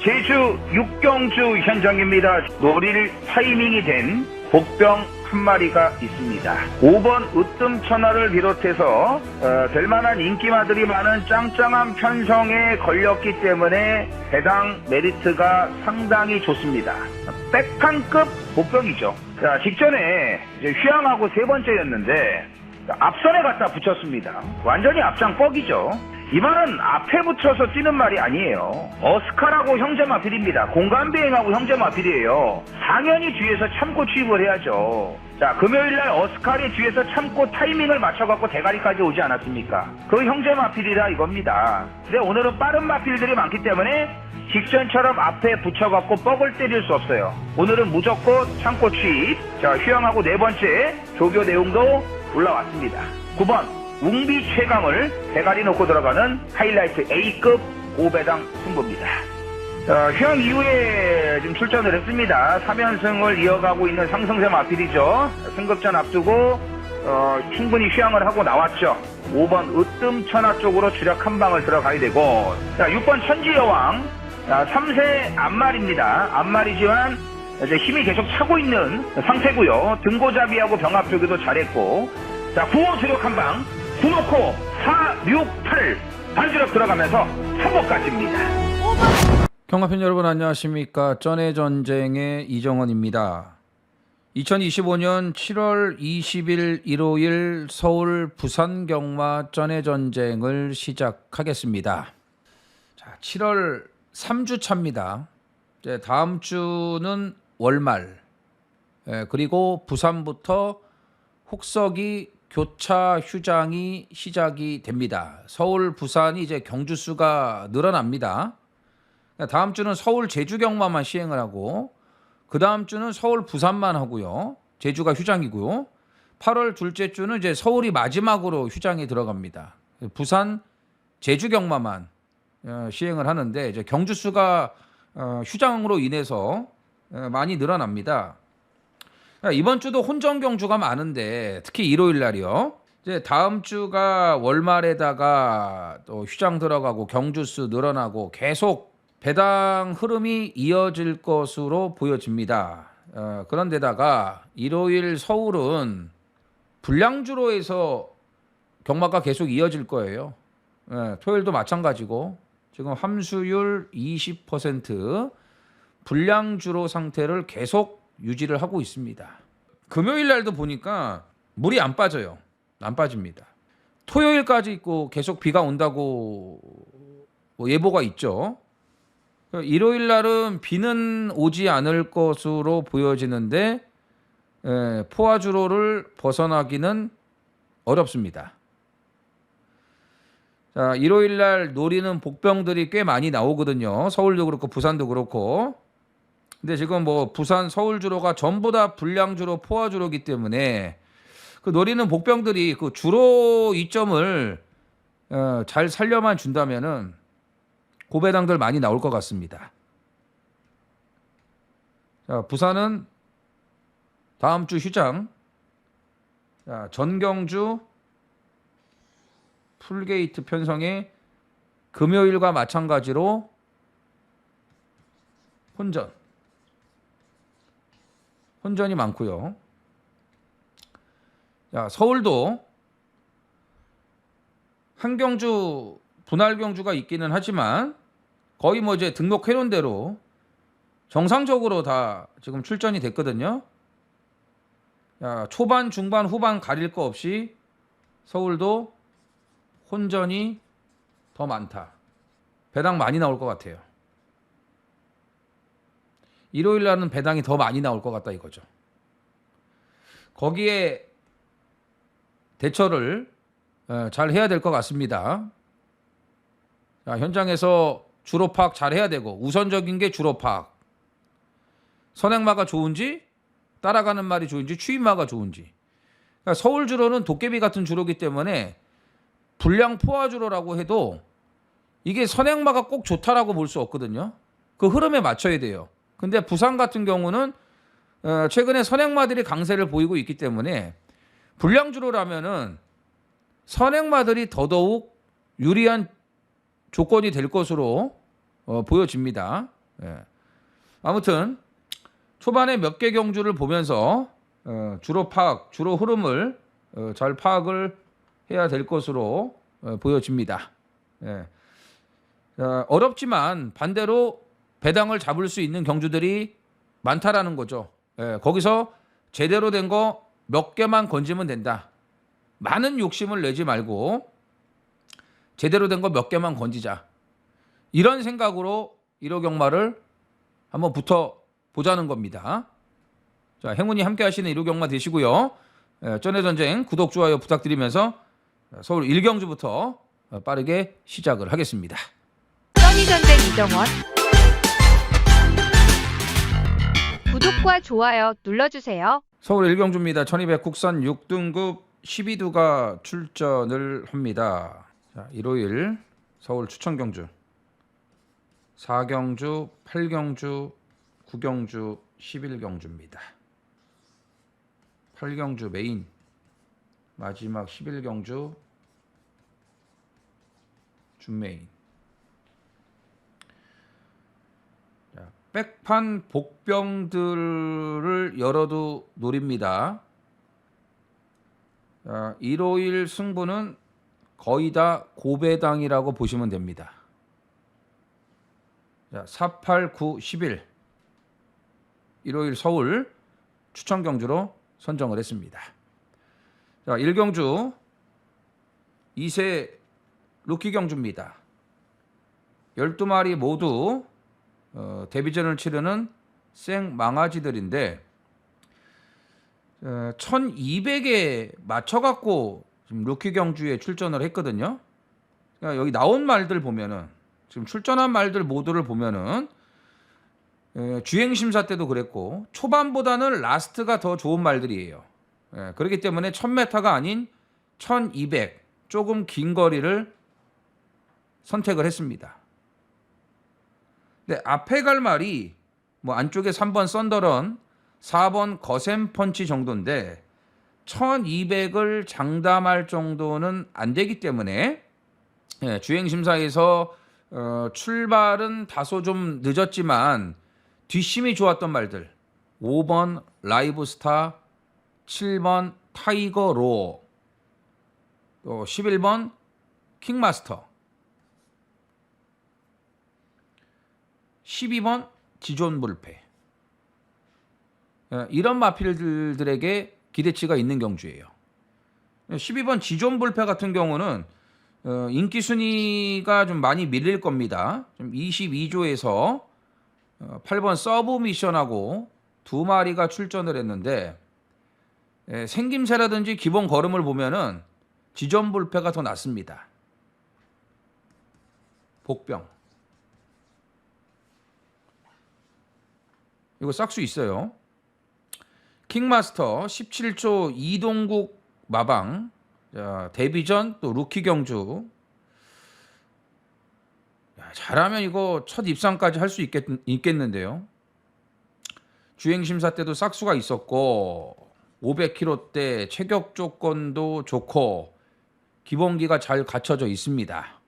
제주 육경주 현장입니다. 노릴 타이밍이 된 복병 한 마리가 있습니다. 5번 으뜸천하를 비롯해서 될 만한 인기마들이 많은 짱짱한 편성에 걸렸기 때문에 배당 메리트가 상당히 좋습니다. 백판급 복병이죠. 자, 직전에 이제 휘황하고 세 번째였는데 앞선에 갖다 붙였습니다. 완전히 앞장 뻑이죠. 이번은 앞에 붙여서 뛰는 말이 아니에요. 어스카라고 형제마필입니다. 공간비행하고 형제마필이에요. 당연히 뒤에서 참고 취입을 해야죠. 자, 금요일날 어스칼이 뒤에서 참고 타이밍을 맞춰갖고 대가리까지 오지 않았습니까? 그 형제마필이라 이겁니다. 근데 오늘은 빠른 마필들이 많기 때문에 직전처럼 앞에 붙여갖고 뻑을 때릴 수 없어요. 오늘은 무조건 참고 취입. 자, 휘황하고 네 번째 조교 내용도 올라왔습니다. 9번 웅비 최강을 대가리 놓고 들어가는 하이라이트 A급 5배당 승부입니다. 휘황 이후에 지금 출전을 했습니다. 3연승을 이어가고 있는 상승세 마필이죠. 승급전 앞두고 충분히 휘황을 하고 나왔죠. 5번 으뜸천하 쪽으로 주력 한 방을 들어가야 되고, 자, 6번 천지여왕, 3세 앞말입니다. 앞말이지만 이제 힘이 계속 차고 있는 상태고요. 등고잡이하고 병합표기도 잘했고, 자, 9호 주력 한 방, 9놓고 4, 6, 8 반주력 들어가면서 3호까지입니다. 경마팬 여러분 안녕하십니까. 쩐의 전쟁의 이정원입니다. 2025년 7월 20일 일요일 서울 부산 경마 쩐의 전쟁을 시작하겠습니다. 자, 7월 3주 차입니다. 이제 다음 주는 월말, 그리고 부산부터 혹서기 교차 휴장이 시작이 됩니다. 서울, 부산이 이제 경주수가 늘어납니다. 다음 주는 서울, 제주 경마만 시행을 하고, 그 다음 주는 서울, 부산만 하고요. 제주가 휴장이고요. 8월 둘째 주는 이제 서울이 마지막으로 휴장이 들어갑니다. 부산, 제주 경마만 시행을 하는데, 이제 경주수가 휴장으로 인해서 많이 늘어납니다. 이번 주도 혼전 경주가 많은데, 특히 일요일 날이요. 이제 다음 주가 월말에다가 또 휴장 들어가고 경주수 늘어나고 계속 배당 흐름이 이어질 것으로 보여집니다. 그런데다가 일요일 서울은 불량주로 해서 경마가 계속 이어질 거예요. 토요일도 마찬가지고 지금 함수율 20% 불량주로 상태를 계속 유지를 하고 있습니다. 금요일 날도 보니까 물이 안 빠져요. 안 빠집니다. 토요일까지 있고 계속 비가 온다고 예보가 있죠. 일요일 날은 비는 오지 않을 것으로 보여지는데 포화주로를 벗어나기는 어렵습니다. 자, 일요일 날 노리는 복병들이 꽤 많이 나오거든요. 서울도 그렇고 부산도 그렇고. 근데 지금 뭐 부산, 서울 주로가 전부 다 불량주로, 포화주로기 때문에 그 노리는 복병들이 그 주로 이점을 잘 살려만 준다면은 고배당들 많이 나올 것 같습니다. 자, 부산은 다음 주 휴장. 자, 전경주 풀게이트 편성에 금요일과 마찬가지로 혼전이 많고요. 자, 서울도 한경주, 분할경주가 있기는 하지만 거의 뭐 이제 등록해 놓은 대로 정상적으로 다 지금 출전이 됐거든요. 자, 초반, 중반, 후반 가릴 거 없이 서울도 혼전이 더 많다. 배당 많이 나올 것 같아요. 일요일 날은 배당이 더 많이 나올 것 같다 이거죠. 거기에 대처를 잘 해야 될 것 같습니다. 자, 현장에서 주로 파악 잘 해야 되고, 우선적인 게 주로 파악. 선행마가 좋은지, 따라가는 말이 좋은지, 추임마가 좋은지. 그러니까 서울 주로는 도깨비 같은 주로기 때문에 불량 포화 주로라고 해도 이게 선행마가 꼭 좋다라고 볼 수 없거든요. 그 흐름에 맞춰야 돼요. 근데 부산 같은 경우는 최근에 선행마들이 강세를 보이고 있기 때문에 불량주로라면은 선행마들이 더더욱 유리한 조건이 될 것으로 보여집니다. 예. 아무튼 초반에 몇 개 경주를 보면서 주로 흐름을 잘 파악을 해야 될 것으로 보여집니다. 예. 어렵지만 반대로 배당을 잡을 수 있는 경주들이 많다라는 거죠. 예. 거기서 제대로 된 거 몇 개만 건지면 된다. 많은 욕심을 내지 말고 제대로 된 거 몇 개만 건지자. 이런 생각으로 1호 경마를 한번 붙어 보자는 겁니다. 자, 행운이 함께 하시는 1호 경마 되시고요. 전의 전쟁 구독, 좋아요 부탁드리면서 서울 1경주부터 빠르게 시작을 하겠습니다. 써니 전쟁 이정원 구독과 좋아요 눌러주세요. 서울 1경주입니다. 1200 국산 6등급 12두가 출전을 합니다. 자, 일요일 서울 추천경주 4경주, 8경주, 9경주, 11경주입니다. 8경주 메인, 마지막 11경주 준메인. 자, 백판 복병들을 열어도 노립니다. 자, 일요일 승부는 거의 다 고배당이라고 보시면 됩니다. 자, 4, 8, 9, 11 일요일 서울 추천 경주로 선정을 했습니다. 자, 1경주 2세 루키 경주입니다. 12마리 모두 데뷔전을 치르는 생망아지들인데 1200에 맞춰갖고 지금 루키 경주에 출전을 했거든요. 그러니까 여기 나온 말들 보면은 지금 출전한 말들 모두를 보면은 주행심사 때도 그랬고 초반보다는 라스트가 더 좋은 말들이에요. 그렇기 때문에 1000m가 아닌 1200 조금 긴 거리를 선택을 했습니다. 근데 앞에 갈 말이 뭐 안쪽에 3번 썬더런 4번 거센 펀치 정도인데 1200을 장담할 정도는 안 되기 때문에 주행심사에서 출발은 다소 좀 늦었지만 뒷심이 좋았던 말들 5번 라이브스타, 7번 타이거로, 또 11번 킹마스터, 12번 지존불패, 이런 마필들에게 기대치가 있는 경주예요. 12번 지존불패 같은 경우는 인기 순위가 좀 많이 밀릴 겁니다. 좀 22조에서 8번 서브 미션하고 두 마리가 출전을 했는데 생김새라든지 기본 걸음을 보면은 지존불패가 더 낫습니다. 복병 이거 싹수 있어요. 킹마스터 17조 이동국 마방, 자, 데뷔전 또 루키 경주. 잘하면 이거 첫 입상까지 할 수 있겠는데요. 주행심사 때도 싹수가 있었고 500km 체격 조건도 좋고 기본기가 잘 갖춰져 있습니다.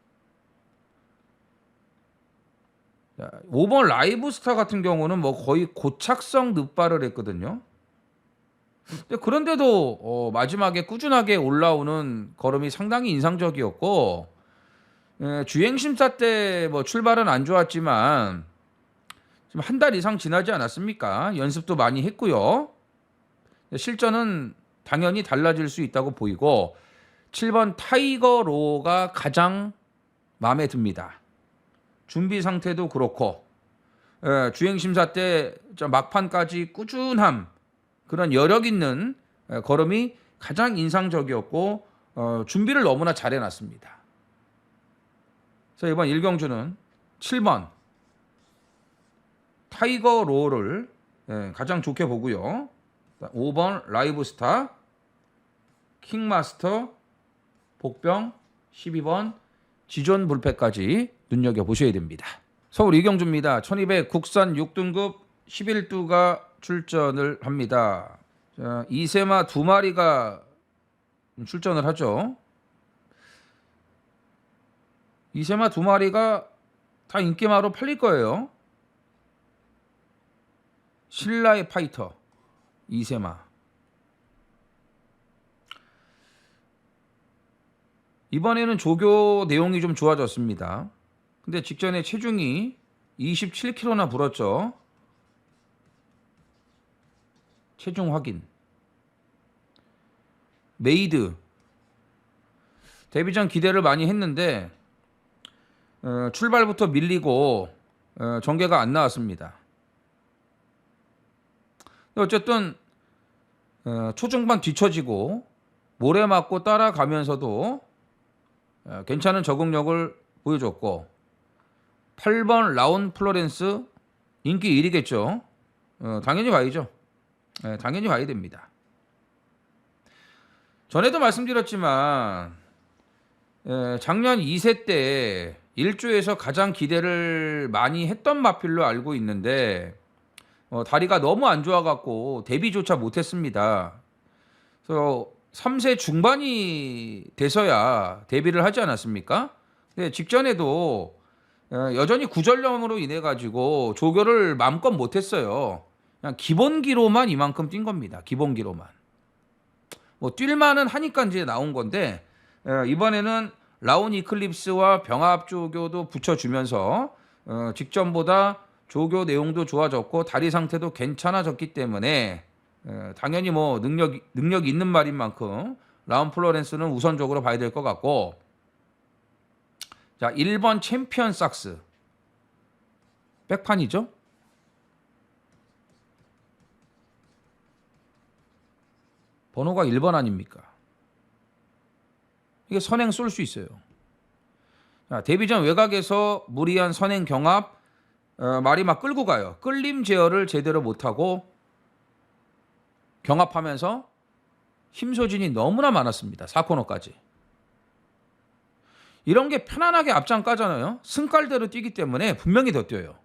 자, 5번 라이브스타 같은 경우는 뭐 거의 고착성 늑발을 했거든요. 그런데도 마지막에 꾸준하게 올라오는 걸음이 상당히 인상적이었고 주행심사 때 뭐 출발은 안 좋았지만 지금 한 달 이상 지나지 않았습니까? 연습도 많이 했고요. 실전은 당연히 달라질 수 있다고 보이고 7번 타이거로가 가장 마음에 듭니다. 준비 상태도 그렇고 주행심사 때 막판까지 꾸준함, 그런 여력 있는 걸음이 가장 인상적이었고 준비를 너무나 잘 해놨습니다. 그래서 이번 1경주는 7번 타이거 로를 가장 좋게 보고요. 5번 라이브스타, 킹마스터, 복병, 12번 지존 불패까지 눈여겨보셔야 됩니다. 서울 2경주입니다. 1200 국산 6등급 11두가 출전을 합니다. 자, 이세마 두 마리가 출전을 하죠. 이세마 두 마리가 다 인기마로 팔릴 거예요. 신라의 파이터 이세마. 이번에는 조교 내용이 좀 좋아졌습니다. 근데 직전에 체중이 27kg나 불었죠. 체중 확인. 메이드. 데뷔 전 기대를 많이 했는데 출발부터 밀리고 전개가 안 나왔습니다. 어쨌든 초중반 뒤처지고 모래 맞고 따라가면서도 괜찮은 적응력을 보여줬고 8번 라온 플로렌스 인기 1위겠죠. 당연히 봐야죠. 당연히 봐야 됩니다. 전에도 말씀드렸지만 작년 2세 때 1조에서 가장 기대를 많이 했던 마필로 알고 있는데 다리가 너무 안 좋아갖고 데뷔조차 못했습니다. 그래서 3세 중반이 돼서야 데뷔를 하지 않았습니까? 근데 직전에도 여전히 구절염으로 인해 가지고 조교를 마음껏 못했어요. 그냥 기본기로만 이만큼 뛴 겁니다. 기본기로만. 뭐 뛸만은 하니까 이제 나온 건데 이번에는 라온 이클립스와 병합 조교도 붙여주면서 직전보다 조교 내용도 좋아졌고 다리 상태도 괜찮아졌기 때문에 당연히 뭐 능력 있는 말인 만큼 라온 플로렌스는 우선적으로 봐야 될 것 같고, 자 1번 챔피언 삭스 백판이죠. 번호가 1번 아닙니까? 이게 선행 쏠 수 있어요. 자, 데뷔 전 외곽에서 무리한 선행 경합, 말이 막 끌고 가요. 끌림 제어를 제대로 못하고 경합하면서 힘소진이 너무나 많았습니다. 4코너까지. 이런 게 편안하게 앞장 까잖아요. 승깔대로 뛰기 때문에 분명히 더 뛰어요.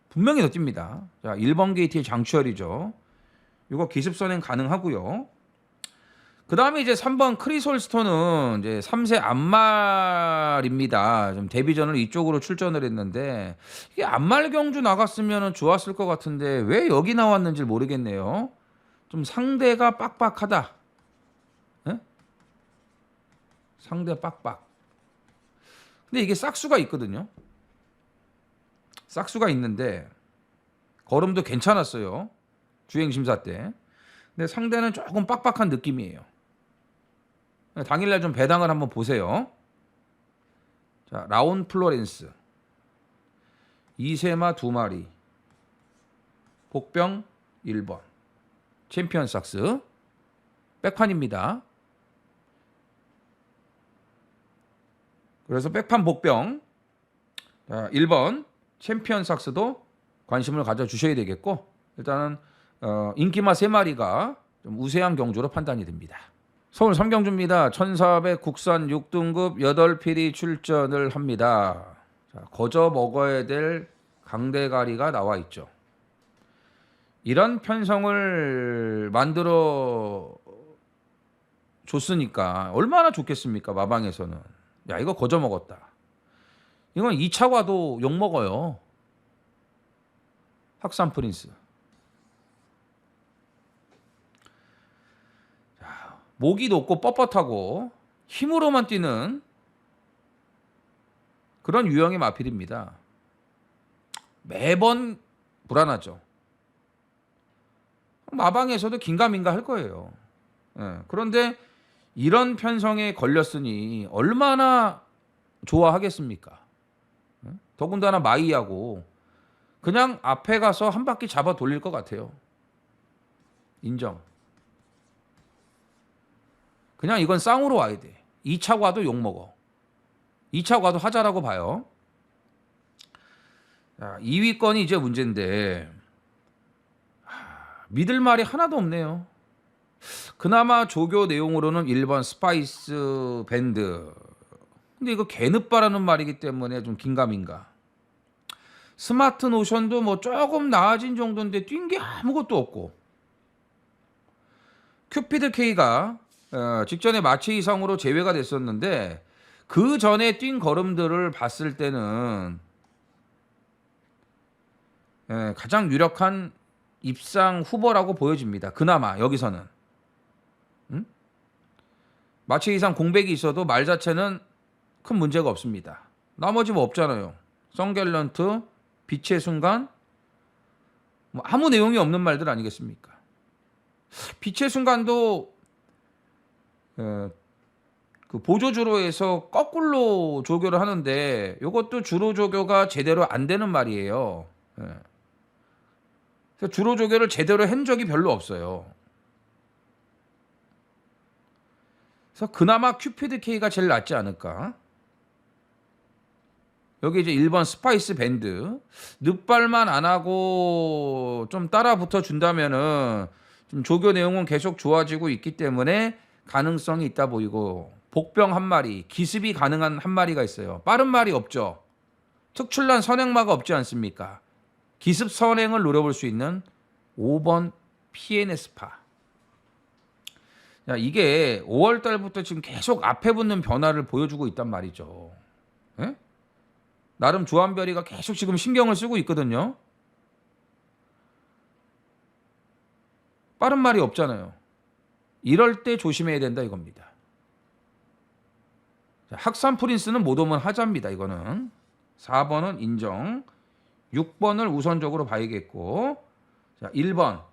분명히 더 뜁니다. 자, 1번 게이트의 장추열이죠. 이거 기습선행 가능하고요. 그 다음에 이제 3번 크리솔스톤은 이제 3세 안말입니다. 좀 데뷔전을 이쪽으로 출전을 했는데 이게 안말 경주 나갔으면 좋았을 것 같은데 왜 여기 나왔는지 모르겠네요. 좀 상대가 빡빡하다. 에? 상대 빡빡. 근데 이게 싹수가 있거든요. 싹수가 있는데 걸음도 괜찮았어요. 주행심사 때. 근데 상대는 조금 빡빡한 느낌이에요. 당일날 좀 배당을 한번 보세요. 자, 라온 플로렌스 2세마 2마리 복병 1번 챔피언 삭스 백판입니다. 그래서 백판 복병 1번 챔피언 삭스도 관심을 가져주셔야 되겠고, 일단은 인기마 3마리가 좀 우세한 경주로 판단이 됩니다. 서울 삼경주입니다. 1400 국산 6등급 8필이 출전을 합니다. 자, 거저 먹어야 될 강대가리가 나와 있죠. 이런 편성을 만들어 줬으니까 얼마나 좋겠습니까? 마방에서는. 야, 이거 거저 먹었다. 이건 2차 과도 욕 먹어요. 학산 프린스. 목이 높고 뻣뻣하고 힘으로만 뛰는 그런 유형의 마필입니다. 매번 불안하죠. 마방에서도 긴가민가 할 거예요. 그런데 이런 편성에 걸렸으니 얼마나 좋아하겠습니까? 더군다나 마이하고 그냥 앞에 가서 한 바퀴 잡아 돌릴 것 같아요. 인정. 그냥 이건 쌍으로 와야 돼. 2차 과도 욕먹어. 2차 과도 하자라고 봐요. 자, 2위권이 이제 문제인데 믿을 말이 하나도 없네요. 그나마 조교 내용으로는 1번 스파이스 밴드. 근데 이거 개늪바라는 말이기 때문에 좀 긴가민가. 스마트 노션도 뭐 조금 나아진 정도인데 뛴 게 아무것도 없고. 큐피드 K가 직전에 마취 이상으로 제외가 됐었는데 그 전에 뛴 걸음들을 봤을 때는 가장 유력한 입상 후보라고 보여집니다. 그나마 여기서는. 마체 이상 공백이 있어도 말 자체는 큰 문제가 없습니다. 나머지 뭐 없잖아요. 성갤런트, 빛의 순간, 뭐 아무 내용이 없는 말들 아니겠습니까? 빛의 순간도 그 보조 주로에서 거꾸로 조교를 하는데 이것도 주로 조교가 제대로 안 되는 말이에요. 그래서 주로 조교를 제대로 한 적이 별로 없어요. 그래서 그나마 큐피드 K가 제일 낫지 않을까. 여기 이제 1번 스파이스 밴드. 늑발만 안 하고 좀 따라 붙어 준다면은 좀 조교 내용은 계속 좋아지고 있기 때문에 가능성이 있다 보이고, 복병 한 마리, 기습이 가능한 한 마리가 있어요. 빠른 말이 없죠. 특출난 선행마가 없지 않습니까? 기습 선행을 노려볼 수 있는 5번 PNS파. 야, 이게 5월 달부터 지금 계속 앞에 붙는 변화를 보여주고 있단 말이죠. 예? 나름 조한별이가 계속 지금 신경을 쓰고 있거든요. 빠른 말이 없잖아요. 이럴 때 조심해야 된다 이겁니다. 자, 학산 프린스는 못 오면 하자입니다. 이거는 4번은 인정, 6번을 우선적으로 봐야겠고, 자 1번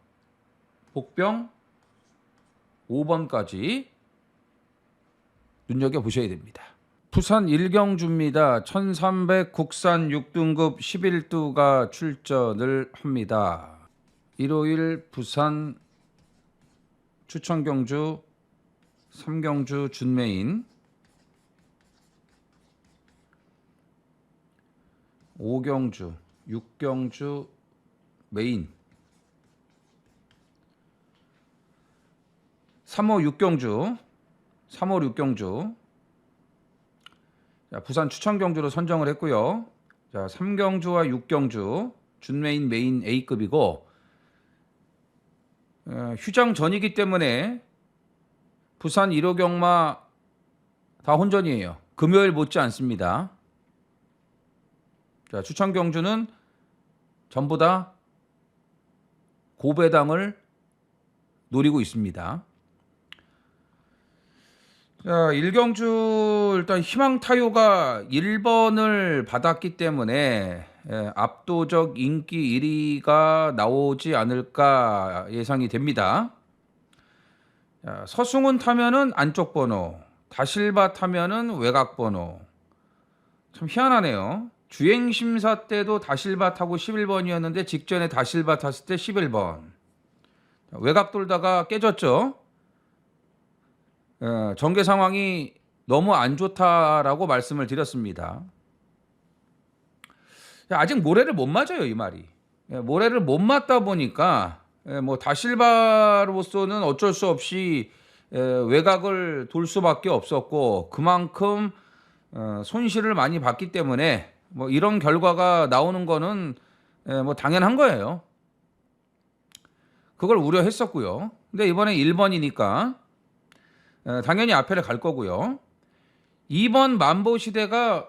복병, 5번까지 눈여겨보셔야 됩니다. 부산 일경주입니다. 1300 국산 6등급 11두가 출전을 합니다. 일요일 부산 추천경주 3경주 준메인, 5경주 6경주 메인, 3호 6경주 자, 부산 추천경주로 선정을 했고요. 자, 3경주와 6경주 준메인 메인 A급이고, 휴장 전이기 때문에 부산 1호 경마 다 혼전이에요. 금요일 못지 않습니다. 자, 추천경주는 전부 다 고배당을 노리고 있습니다. 자, 1경주 일단 희망타요가 1번을 받았기 때문에 압도적 인기 1위가 나오지 않을까 예상이 됩니다. 자, 서승훈 타면은 안쪽 번호, 다실바 타면은 외곽 번호. 참 희한하네요. 주행심사 때도 다실바 타고 11번이었는데 직전에 다실바 탔을 때 11번. 자, 외곽 돌다가 깨졌죠. 전개 상황이 너무 안 좋다라고 말씀을 드렸습니다. 아직 모래를 못 맞아요, 이 말이. 모래를 못 맞다 보니까 뭐 다실바로서는 어쩔 수 없이 외곽을 돌 수밖에 없었고, 그만큼 손실을 많이 봤기 때문에 뭐 이런 결과가 나오는 거는 뭐 당연한 거예요. 그걸 우려했었고요. 근데 이번에 1번이니까 당연히 앞에를 갈 거고요. 2번 만보시대가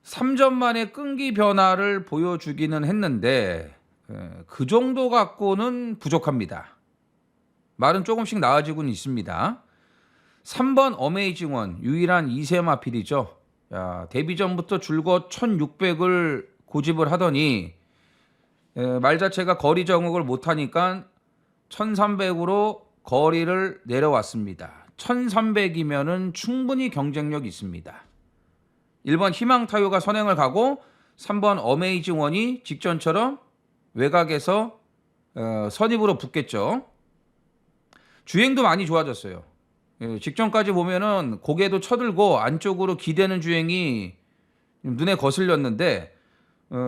3점 만에 끈기 변화를 보여주기는 했는데 그 정도 갖고는 부족합니다. 말은 조금씩 나아지고는 있습니다. 3번 어메이징원, 유일한 2세마 필이죠. 데뷔 전부터 줄곧 1600을 고집을 하더니 말 자체가 거리 정확을 못하니까 1300으로 거리를 내려왔습니다. 1300이면은 충분히 경쟁력 있습니다. 1번 희망타요가 선행을 가고 3번 어메이징원이 직전처럼 외곽에서 선입으로 붙겠죠. 주행도 많이 좋아졌어요. 직전까지 보면은 고개도 쳐들고 안쪽으로 기대는 주행이 눈에 거슬렸는데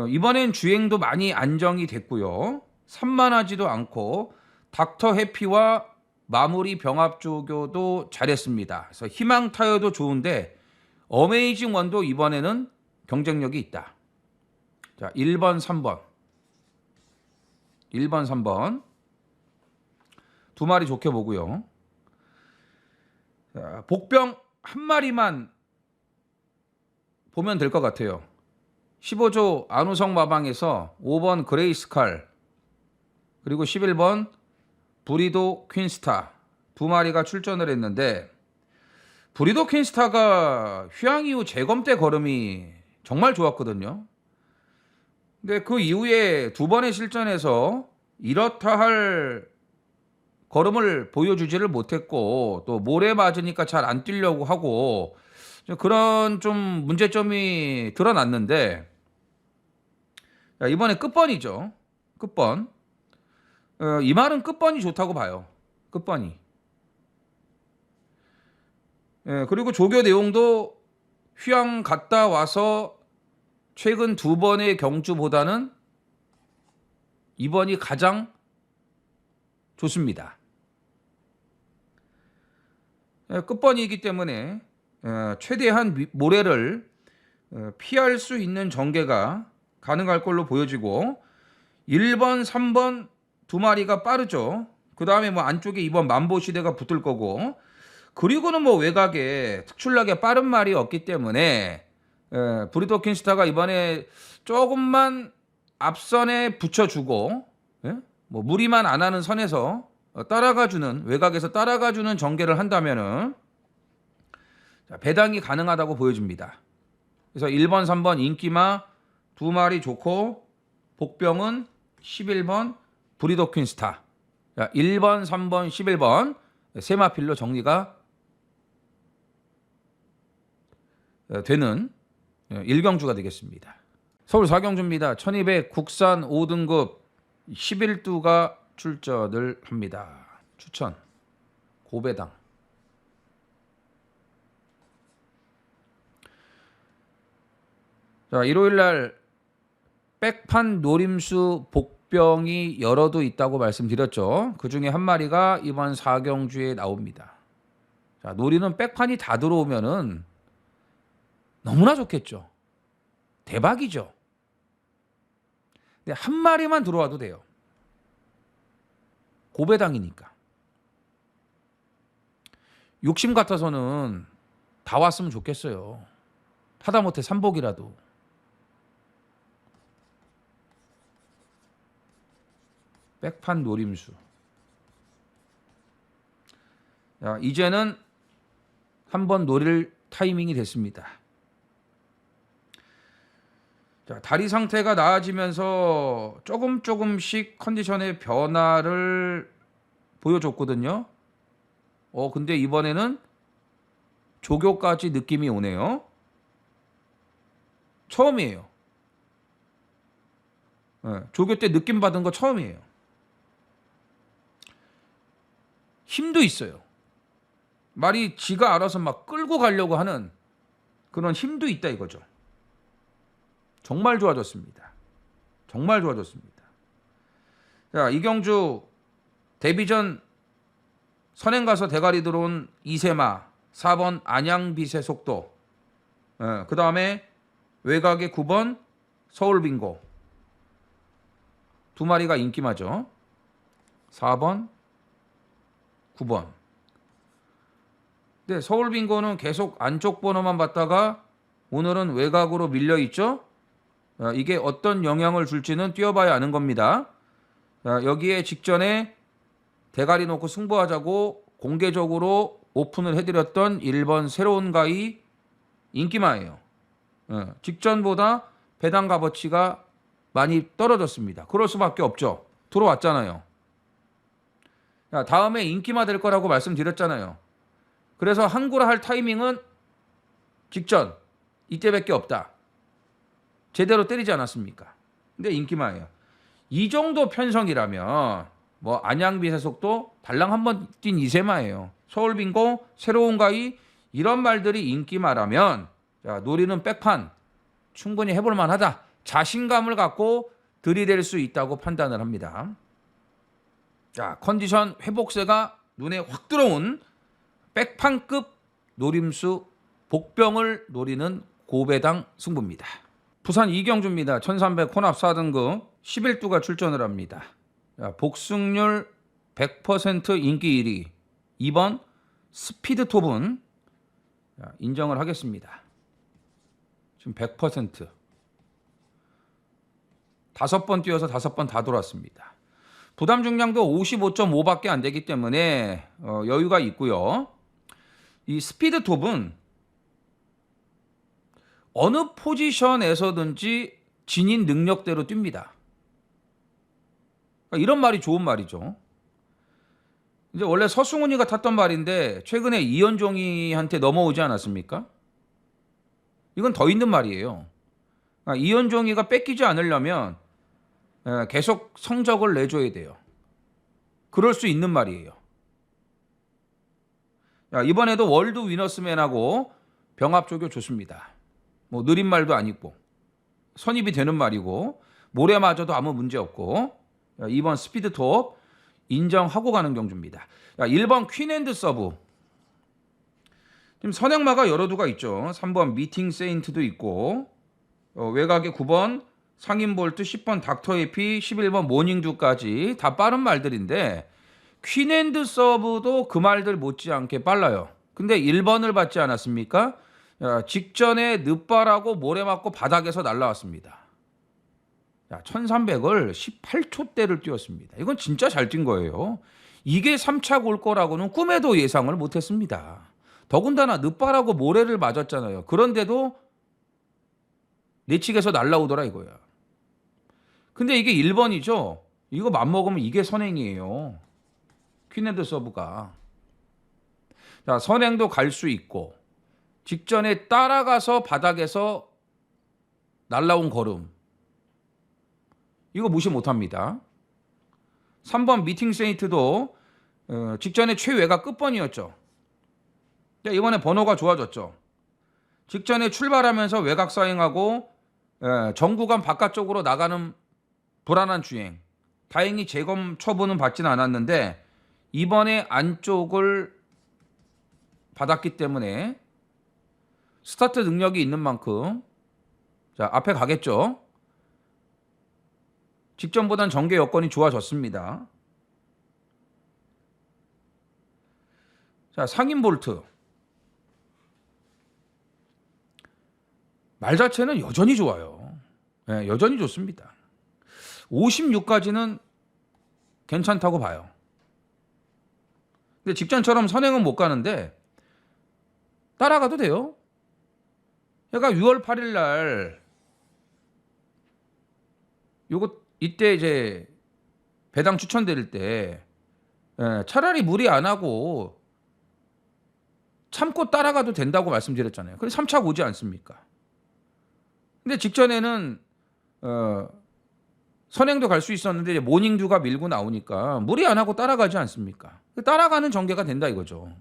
이번엔 주행도 많이 안정이 됐고요. 산만하지도 않고 닥터 해피와 마무리 병합 조교도 잘했습니다. 그래서 희망 타이어도 좋은데 어메이징 원도 이번에는 경쟁력이 있다. 자, 1번, 3번. 1번, 3번. 두 마리 좋게 보고요. 자, 복병 한 마리만 보면 될 것 같아요. 15조 안우성 마방에서 5번 그레이스칼 그리고 11번 브리도 퀸스타 두 마리가 출전을 했는데 브리도 퀸스타가 휴양 이후 재검 때 걸음이 정말 좋았거든요. 근데 그 이후에 두 번의 실전에서 이렇다 할 걸음을 보여주지를 못했고 또 모래 맞으니까 잘 안 뛰려고 하고 그런 좀 문제점이 드러났는데 이번에 끝번이죠. 끝번. 이 말은 끝번이 좋다고 봐요. 끝번이. 그리고 조교 내용도 휴양 갔다 와서 최근 두 번의 경주보다는 이번이 가장 좋습니다. 끝번이기 때문에 최대한 모래를 피할 수 있는 전개가 가능할 걸로 보여지고 1번, 3번 두 마리가 빠르죠. 그 다음에 뭐 안쪽에 2번 만보시대가 붙을 거고 그리고는 뭐 외곽에 특출나게 빠른 말이 없기 때문에 브리도 퀸스타가 이번에 조금만 앞선에 붙여주고 뭐 무리만 안 하는 선에서 따라가주는 외곽에서 따라가주는 전개를 한다면은 배당이 가능하다고 보여집니다. 그래서 1번, 3번 인기마 두 마리 좋고 복병은 11번 브리도 퀸스타 1번, 3번, 11번 세 마필로 정리가 되는 1경주가 되겠습니다. 서울 4경주입니다. 1200 국산 5등급 11두가 출전을 합니다. 추천 고배당. 자, 일요일날 백판 노림수 복병이 여러도 있다고 말씀드렸죠. 그 중에 한 마리가 이번 4경주에 나옵니다. 자, 노리는 백판이 다 들어오면은 너무나 좋겠죠. 대박이죠. 근데 한 마리만 들어와도 돼요. 고배당이니까. 욕심 같아서는 다 왔으면 좋겠어요. 하다못해 삼복이라도. 백판 노림수. 자, 이제는 한번 노릴 타이밍이 됐습니다. 자, 다리 상태가 나아지면서 조금씩 컨디션의 변화를 보여줬거든요. 근데 이번에는 조교까지 느낌이 오네요. 처음이에요. 조교 때 느낌 받은 거 처음이에요. 힘도 있어요. 말이 지가 알아서 막 끌고 가려고 하는 그런 힘도 있다 이거죠. 정말 좋아졌습니다. 정말 좋아졌습니다. 자, 이경주 데뷔 전 선행 가서 대가리 들어온 이세마 4번 안양빛의 속도 그 다음에 외곽의 9번 서울빙고 두 마리가 인기마죠. 4번 9번. 근데 서울빙고는 계속 안쪽 번호만 봤다가 오늘은 외곽으로 밀려있죠. 이게 어떤 영향을 줄지는 뛰어봐야 아는 겁니다. 여기에 직전에 대가리 놓고 승부하자고 공개적으로 오픈을 해드렸던 1번 새로운 가이 인기마예요. 직전보다 배당 값어치가 많이 떨어졌습니다. 그럴 수밖에 없죠. 들어왔잖아요. 다음에 인기마 될 거라고 말씀드렸잖아요. 그래서 항구라 할 타이밍은 직전 이때밖에 없다. 제대로 때리지 않았습니까? 근데 인기마예요. 이 정도 편성이라면 뭐 안양빛의 속도 달랑 한번 뛴 이세마예요. 서울빙고 새로운 가이 이런 말들이 인기마라면 자, 노리는 백판 충분히 해볼 만하다. 자신감을 갖고 들이댈 수 있다고 판단을 합니다. 자, 컨디션 회복세가 눈에 확 들어온 백판급 노림수 복병을 노리는 고배당 승부입니다. 부산 이경주입니다. 1300 혼합 4등급 11두가 출전을 합니다. 자, 복승률 100% 인기 1위 2번 스피드톱은 인정을 하겠습니다. 지금 100%. 5번 뛰어서 5번 다 돌았습니다. 부담 중량도 55.5밖에 안 되기 때문에 여유가 있고요. 이 스피드 톱은 어느 포지션에서든지 진인 능력대로 뜁니다. 그러니까 이런 말이 좋은 말이죠. 이제 원래 서승훈이가 탔던 말인데 최근에 이현종이한테 넘어오지 않았습니까? 이건 더 있는 말이에요. 그러니까 이현종이가 뺏기지 않으려면 계속 성적을 내줘야 돼요. 그럴 수 있는 말이에요. 자, 이번에도 월드 위너스맨하고 병합 조교 좋습니다. 뭐 느린 말도 아니고 선입이 되는 말이고 모래마저도 아무 문제 없고 2번 스피드톱 인정하고 가는 경주입니다. 1번 퀸앤드 서브. 지금 선행마가 여러 두가 있죠. 3번 미팅 세인트도 있고 외곽에 9번 상인볼트, 10번 닥터 에피, 11번 모닝듀까지 다 빠른 말들인데 퀸앤드 서브도 그 말들 못지않게 빨라요. 근데 1번을 받지 않았습니까? 직전에 늦바라고 모래 맞고 바닥에서 날라왔습니다. 1300을 18초대를 뛰었습니다. 이건 진짜 잘 뛴 거예요. 이게 3차 올 거라고는 꿈에도 예상을 못했습니다. 더군다나 늦바라고 모래를 맞았잖아요. 그런데도 내측에서 날라오더라 이거야. 근데 이게 1번이죠. 이거 맘먹으면 이게 선행이에요. 퀸앤드 서브가. 자, 선행도 갈 수 있고 직전에 따라가서 바닥에서 날라온 걸음. 이거 무시 못합니다. 3번 미팅 세인트도 직전에 최외곽 끝번이었죠. 이번에 번호가 좋아졌죠. 직전에 출발하면서 외곽 사행하고 정구간 바깥쪽으로 나가는 불안한 주행. 다행히 재검 처분은 받지는 않았는데 이번에 안쪽을 받았기 때문에 스타트 능력이 있는 만큼 자 앞에 가겠죠. 직전보단 전개 여건이 좋아졌습니다. 자 상인 볼트 말 자체는 여전히 좋아요. 네, 여전히 좋습니다. 56까지는 괜찮다고 봐요. 근데 직전처럼 선행은 못 가는데 따라가도 돼요. 그러니까 6월 8일 날 요거 이때 이제 배당 추천드릴 때 차라리 무리 안 하고 참고 따라가도 된다고 말씀드렸잖아요. 그래서 3차 오지 않습니까? 근데 직전에는 선행도 갈 수 있었는데 이제 모닝듀가 밀고 나오니까 무리 안 하고 따라가지 않습니까? 따라가는 전개가 된다 이거죠.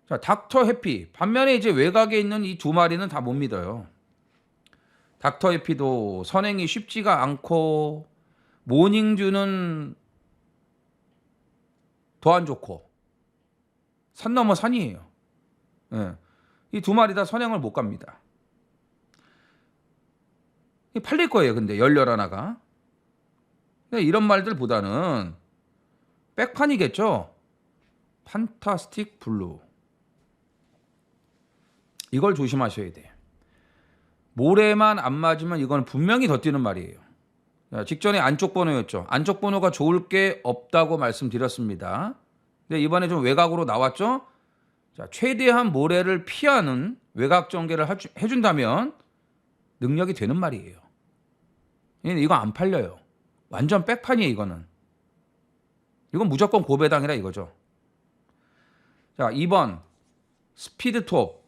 자, 닥터 해피. 반면에 이제 외곽에 있는 이 두 마리는 다 못 믿어요. 닥터 해피도 선행이 쉽지가 않고 모닝듀는 더 안 좋고 산 넘어 산이에요. 이 두 마리 다 선행을 못 갑니다. 팔릴 거예요. 근데 11하나가. 이런 말들보다는 백판이겠죠. 판타스틱 블루. 이걸 조심하셔야 돼. 모래만 안 맞으면 이건 분명히 더 뛰는 말이에요. 직전에 안쪽 번호였죠. 안쪽 번호가 좋을 게 없다고 말씀드렸습니다. 근데 이번에 좀 외곽으로 나왔죠. 자, 최대한 모래를 피하는 외곽 전개를 해준다면 능력이 되는 말이에요. 이거 안 팔려요. 완전 백판이에요. 이거는. 이건 무조건 고배당이라 이거죠. 자, 2번 스피드톱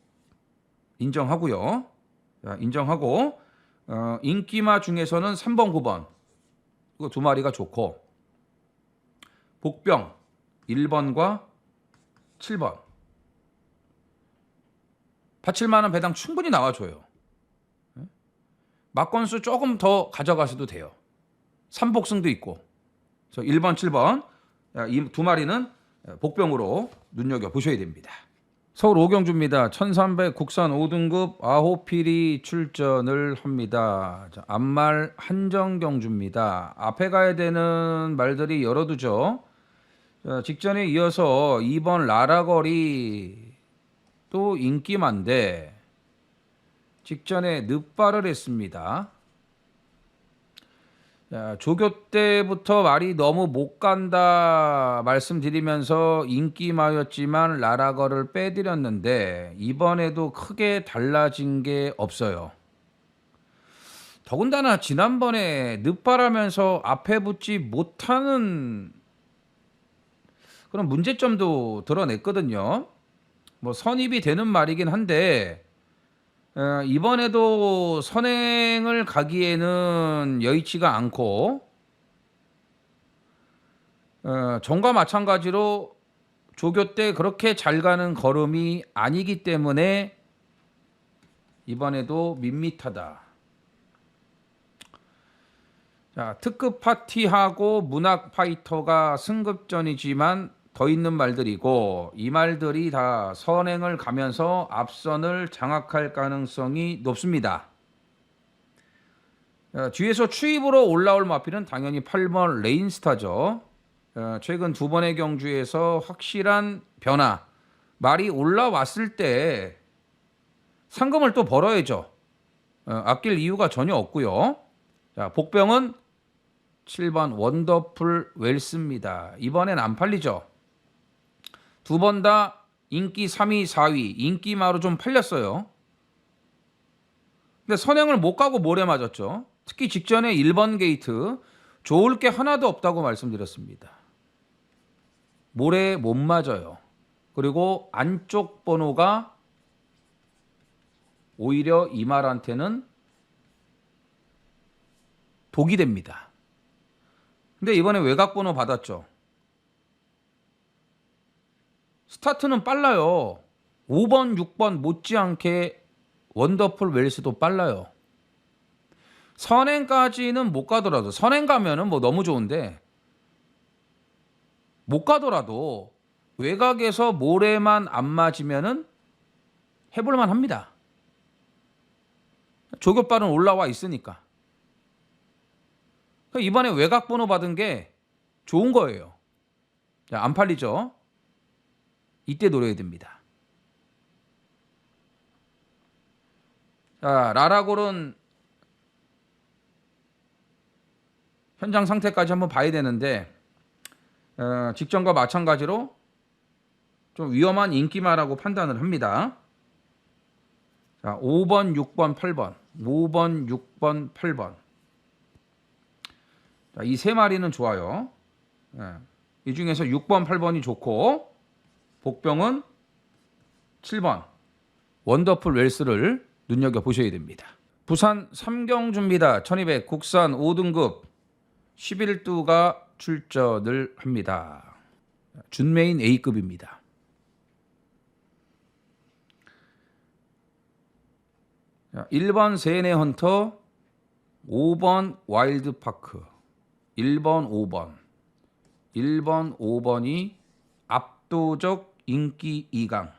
인정하고요. 자, 인정하고 인기마 중에서는 3번, 9번 이거 두 마리가 좋고 복병 1번과 7번 받칠만한 배당 충분히 나와줘요. 막건수 조금 더 가져가셔도 돼요. 3복승도 있고. 그래서 1번, 7번 이 두 마리는 복병으로 눈여겨보셔야 됩니다. 서울 오경주입니다. 1300 국산 5등급 아호필이 출전을 합니다. 자, 앞말 한정경주입니다. 앞에 가야 되는 말들이 여러 두죠. 자, 직전에 이어서 2번 라라거리 또 인기만데 직전에 늑발을 했습니다. 자, 조교 때부터 말이 너무 못 간다 말씀드리면서 인기마였지만 라라거를 빼드렸는데 이번에도 크게 달라진 게 없어요. 더군다나 지난번에 늑발하면서 앞에 붙지 못하는 그런 문제점도 드러냈거든요. 뭐 선입이 되는 말이긴 한데 이번에도 선행을 가기에는 여의치가 않고 전과 마찬가지로 조교 때 그렇게 잘 가는 걸음이 아니기 때문에 이번에도 밋밋하다. 자, 특급 파티하고 문학 파이터가 승급전이지만 더 있는 말들이고 이 말들이 다 선행을 가면서 앞선을 장악할 가능성이 높습니다. 뒤에서 추입으로 올라올 마필은 당연히 8번 레인스타죠. 최근 두 번의 경주에서 확실한 변화, 말이 올라왔을 때 상금을 또 벌어야죠. 아낄 이유가 전혀 없고요. 자, 복병은 7번 원더풀 웰스입니다. 이번엔 안 팔리죠. 두 번 다 인기 3위, 4위, 인기마로 좀 팔렸어요. 근데 선행을 못 가고 모래 맞았죠. 특히 직전에 1번 게이트 좋을 게 하나도 없다고 말씀드렸습니다. 모래 못 맞아요. 그리고 안쪽 번호가 오히려 이 말한테는 독이 됩니다. 근데 이번에 외곽 번호 받았죠. 스타트는 빨라요. 5번, 6번 못지않게 원더풀 웰스도 빨라요. 선행까지는 못 가더라도 선행 가면은 뭐 너무 좋은데 못 가더라도 외곽에서 모래만 안 맞으면은 해볼만 합니다. 조교발은 올라와 있으니까. 이번에 외곽 번호 받은 게 좋은 거예요. 자, 안 팔리죠? 이때 노려야 됩니다. 자, 라라골은 현장 상태까지 한번 봐야 되는데 직전과 마찬가지로 좀 위험한 인기마라고 판단을 합니다. 자, 5번, 6번, 8번. 5번, 6번, 8번. 자, 이 세 마리는 좋아요. 이 중에서 6번, 8번이 좋고 복병은 7번 원더풀 웰스를 눈여겨보셔야 됩니다. 부산 삼경주입니다. 1200 국산 5등급 11두가 출전을 합니다. 준메인 A급입니다. 자, 1번 세네 헌터, 5번 와일드파크, 1번 5번. 1번 5번이 압도적 인기 2강.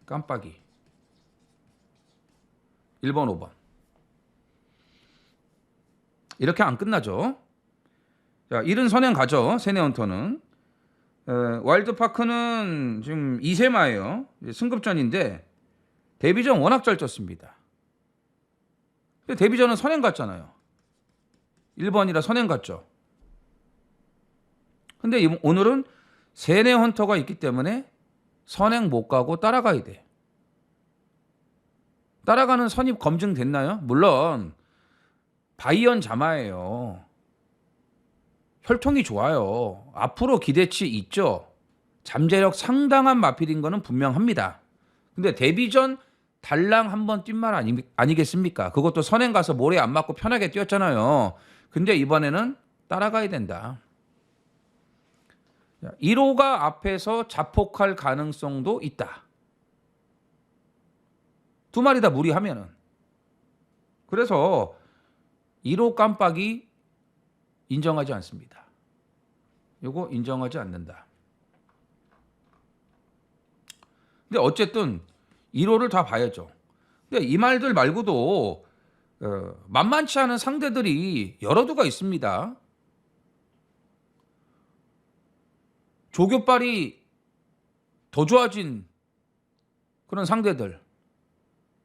깜빡이. 1번 5번. 이렇게 안 끝나죠. 자, 1은 선행 가죠. 세네 헌터는. 와일드파크는 지금 2세마예요. 승급전인데 데뷔전 워낙 잘 쪘습니다. 근데 데뷔전은 선행 갔잖아요. 1번이라 선행 갔죠. 근데 오늘은 세네 헌터가 있기 때문에 선행 못 가고 따라가야 돼. 따라가는 선입 검증됐나요? 물론 바이언 자마예요. 혈통이 좋아요. 앞으로 기대치 있죠. 잠재력 상당한 마필인 거는 분명합니다. 근데 데뷔전 달랑 한번 뛴 말 아니겠습니까? 그것도 선행 가서 모래 안 맞고 편하게 뛰었잖아요. 근데 이번에는 따라가야 된다. 1호가 앞에서 자폭할 가능성도 있다. 두 마리 다 무리하면은. 그래서 1호 깜빡이 인정하지 않습니다. 이거 인정하지 않는다. 근데 어쨌든 1호를 다 봐야죠. 근데 이 말들 말고도 만만치 않은 상대들이 여러 두가 있습니다. 조교빨이 더 좋아진 그런 상대들.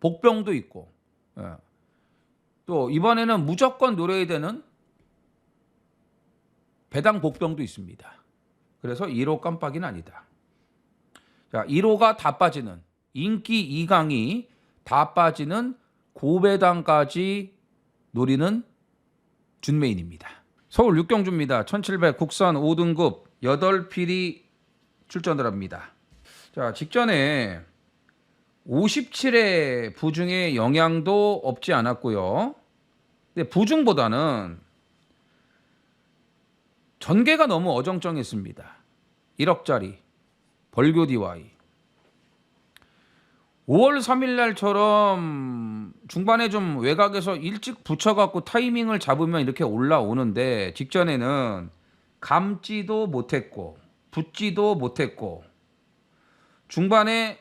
복병도 있고, 예. 또 이번에는 무조건 노려야 되는 배당 복병도 있습니다. 그래서 1호 깜빡이는 아니다. 자, 1호가 다 빠지는 인기 2강이 다 빠지는 고배당까지 노리는 준메인입니다. 서울 6경주입니다. 1700 국산 5등급 8필이 출전을 합니다. 자, 직전에 57의 부중의 영향도 없지 않았고요. 근데 부중보다는 전개가 너무 어정쩡했습니다. 1억짜리 벌교 DY 5월 3일 날처럼 중반에 좀 외곽에서 일찍 붙여갖고 타이밍을 잡으면 이렇게 올라오는데 직전에는 감지도 못했고 붙지도 못했고 중반에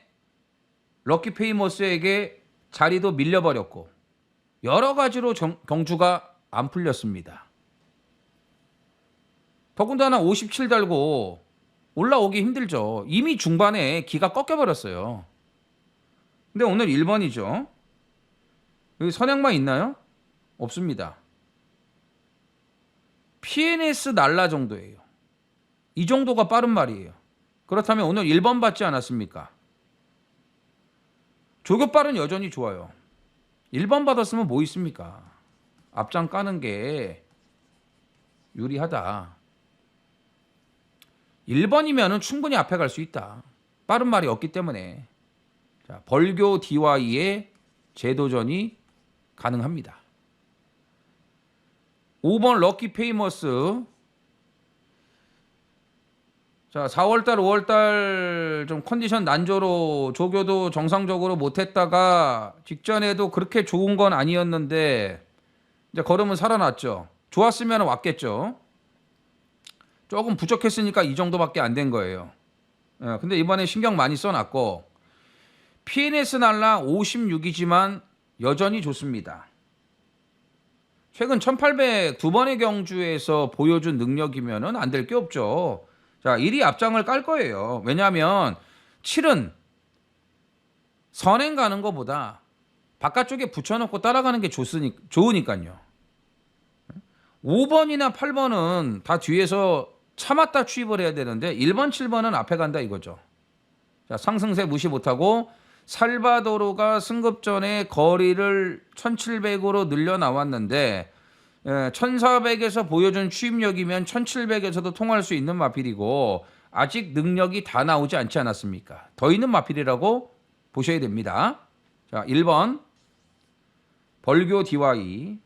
럭키 페이머스에게 자리도 밀려버렸고 여러 가지로 경주가 안 풀렸습니다. 더군다나 57 달고 올라오기 힘들죠. 이미 중반에 기가 꺾여버렸어요. 근데 오늘 1번이죠. 여기 선행만 있나요? 없습니다. PNS 날라 정도예요. 이 정도가 빠른 말이에요. 그렇다면 오늘 1번 받지 않았습니까? 조교빨은 여전히 좋아요. 1번 받았으면 뭐 있습니까? 앞장 까는 게 유리하다. 1번이면 충분히 앞에 갈 수 있다. 빠른 말이 없기 때문에. 자, 벌교 DY의 재도전이 가능합니다. 5번 럭키 페이머스. 자, 4월달, 5월달 좀 컨디션 난조로 조교도 정상적으로 못했다가 직전에도 그렇게 좋은 건 아니었는데 이제 걸음은 살아났죠. 좋았으면 왔겠죠. 조금 부족했으니까 이 정도밖에 안 된 거예요. 근데 이번에 신경 많이 써놨고 PNS 날라 56이지만 여전히 좋습니다. 최근 1800 두 번의 경주에서 보여준 능력이면 안 될 게 없죠. 자, 1위 앞장을 깔 거예요. 왜냐하면 7은 선행 가는 것보다 바깥쪽에 붙여놓고 따라가는 게 좋으니까요. 5번이나 8번은 다 뒤에서 참았다 추입을 해야 되는데 1번, 7번은 앞에 간다 이거죠. 자, 상승세 무시 못하고 살바도르가 승급 전에 거리를 1700으로 늘려 나왔는데 1400에서 보여준 추입력이면 1700에서도 통할 수 있는 마필이고 아직 능력이 다 나오지 않지 않았습니까? 더 있는 마필이라고 보셔야 됩니다. 자, 1번 벌교 DY.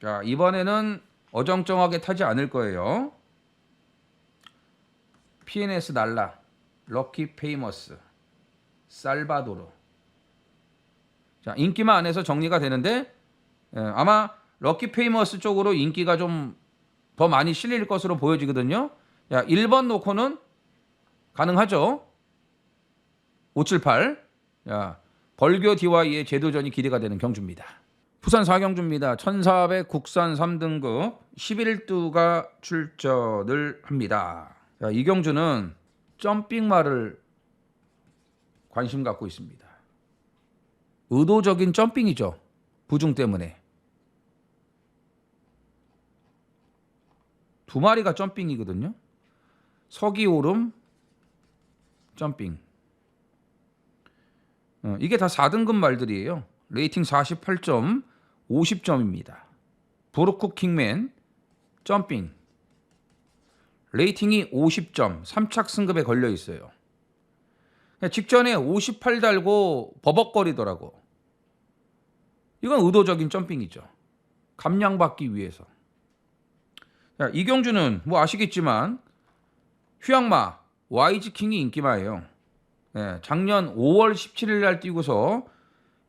자, 이번에는 어정쩡하게 타지 않을 거예요. PNS 날라, 럭키 페이머스, 살바도르. 자, 인기만 안 해서 정리가 되는데 아마 럭키 페이머스 쪽으로 인기가 좀 더 많이 실릴 것으로 보여지거든요. 자, 1번 놓고는 가능하죠. 578. 자, 벌교 DY의 재도전이 기대가 되는 경주입니다. 부산 4경주입니다. 1400 국산 3등급 11두가 출전을 합니다. 자, 이 경주는 점핑말을 관심 갖고 있습니다. 의도적인 점핑이죠. 부중 때문에. 두 마리가 점핑이거든요. 서기오름 점핑. 이게 다 4등급 말들이에요. 레이팅 48점, 50점입니다. 브루크 킹맨 점핑. 레이팅이 50점, 3착 승급에 걸려 있어요. 직전에 58 달고 버벅거리더라고. 이건 의도적인 점핑이죠. 감량받기 위해서. 자, 이 경주는 뭐 아시겠지만 휴양마 YG킹이 인기마예요. 작년 5월 17일 날 뛰고서